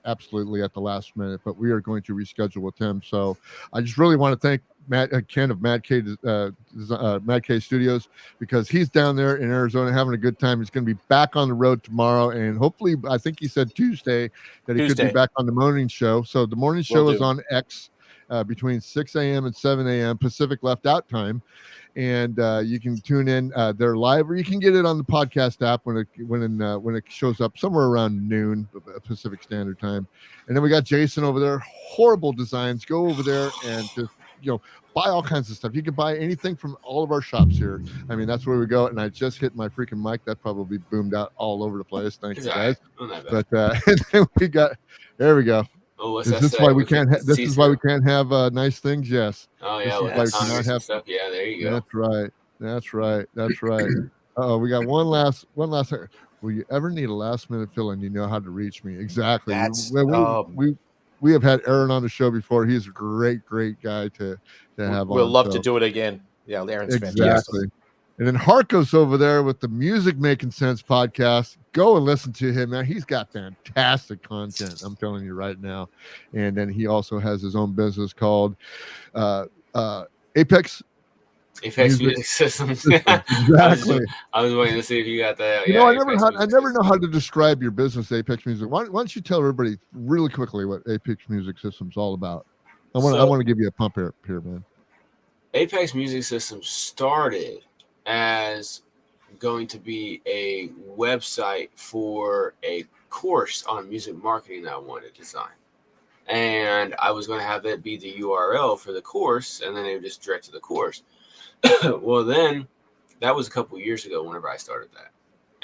absolutely at the last minute, but we are going to reschedule with him. So I just really want to thank Ken of Mad K Studios, because he's down there in Arizona having a good time. He's going to be back on the road tomorrow, and hopefully, I think he said Tuesday that he could be back on the morning show. So the morning show is on X. between 6 a.m. and 7 a.m. Pacific Left Out time. And you can tune in. They're live, or you can get it on the podcast app when it shows up somewhere around noon Pacific Standard Time. And then we got Jason over there. Horrible designs. Go over there and just buy all kinds of stuff. You can buy anything from all of our shops here. I mean, that's where we go. And I just hit my freaking mic. That probably boomed out all over the place. Thank you guys. But and then we got. There we go. Oh, is this why we can't? This is why we can't have nice things. Yes. Oh yeah, this is why we cannot have stuff. Yeah, there you go. That's right. Oh, we got one last. Will you ever need a last minute fill-in? You know how to reach me. Exactly. We have had Aaron on the show before. He's a great guy to have on. We'll love to do it again. Yeah, Aaron's fantastic. And then Harko's over there with the Music Making Sense podcast. Go and listen to him, man. He's got fantastic content. I'm telling you right now. And then he also has his own business called Apex Music Systems. Exactly. I was waiting to see if you got that. I never know how to describe your business, Apex Music. Why don't you tell everybody really quickly what Apex Music Systems is all about? I want to give you a pump here, man. Apex Music Systems started as going to be a website for a course on music marketing that I wanted to design. And I was going to have that be the URL for the course, and then they would just direct to the course. Well, then that was a couple years ago whenever I started that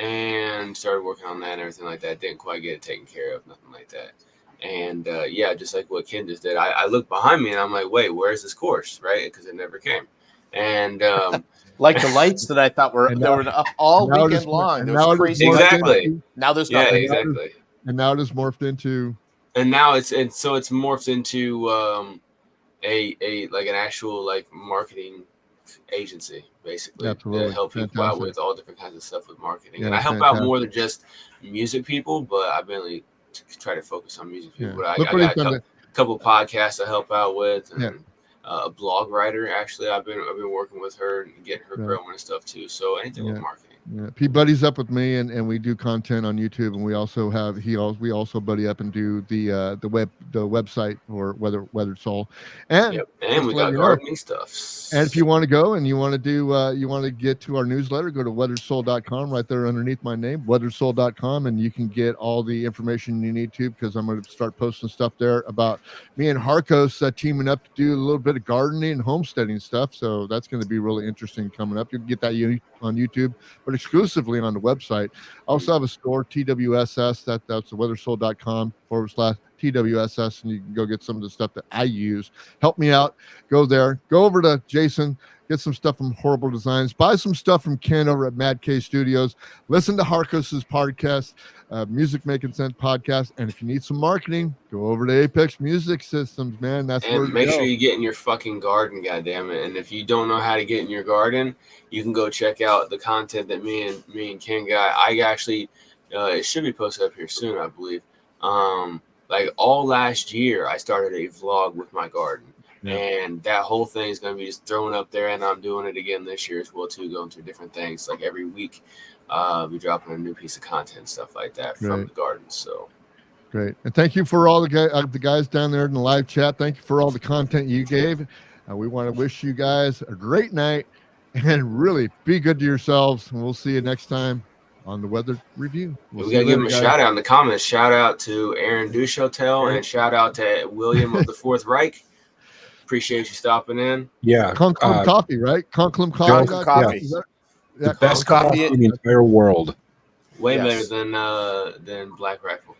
and started working on that and everything like that. Didn't quite get it taken care of, nothing like that. And just like what Ken just did, I looked behind me and I'm like, wait, where's this course? Right? Because it never came. And like the lights that I thought were up all weekend long. Crazy exactly. Now there's nothing. Yeah, exactly. And now it is morphed into. And now it's morphed into a like an actual like marketing agency, basically. Absolutely. To help people out with all different kinds of stuff with marketing. And I help out more than just music people, but I've been try to focus on music people. But I got a couple podcasts I help out with, and a blog writer. Actually, I've been working with her and getting her growing and stuff too. So anything with marketing. Yeah, he buddies up with me, and we do content on YouTube, and we also have we also buddy up and do the website or Weathered Soul, and we got gardening stuff. And if you want to go and you want to do you want to get to our newsletter, go to weatheredsoul.com right there underneath my name, weatheredsoul.com, and you can get all the information you need to, because I'm going to start posting stuff there about me and Harkos teaming up to do a little bit of gardening and homesteading stuff. So that's going to be really interesting coming up. You can get that on YouTube, but exclusively on the website. I also have a store, TWSS, that's weatheredsoul.com/TWSS, and you can go get some of the stuff that I use. Help me out. Go there. Go over to Jason. Get some stuff from Horrible Designs. Buy some stuff from Ken over at Mad K Studios. Listen to Harkos's podcast, Music Making Sense podcast. And if you need some marketing, go over to Apex Music Systems, man. That's where make sure you get in your fucking garden, goddammit. And if you don't know how to get in your garden, you can go check out the content that me and Ken got. I actually, it should be posted up here soon, I believe. Like all last year, I started a vlog with my garden. Yeah. And that whole thing is going to be just thrown up there, and I'm doing it again this year as well too, going through different things. Like every week, be dropping a new piece of content, stuff like that from the garden. So great, and thank you for all the guys down there in the live chat. Thank you for all the content you gave. We want to wish you guys a great night, and really be good to yourselves. And we'll see you next time on the Weather Review. We got to give them a shout out in the comments. Shout out to Aaron Duchotel and shout out to William of the Fourth Reich. Appreciate you stopping in. Yeah. Conklin Coffee, right? Conklin Coffee. The best coffee in the entire world. Way better than Black Rifle.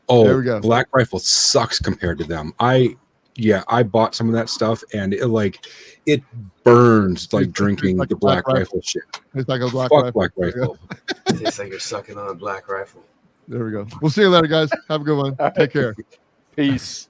Oh, there we go. Black Rifle sucks compared to them. I bought some of that stuff, and it burns like drinking the Black Rifle shit. It's like a Black Rifle. It's like you're sucking on a Black Rifle. There we go. We'll see you later, guys. Have a good one. Take care. Peace.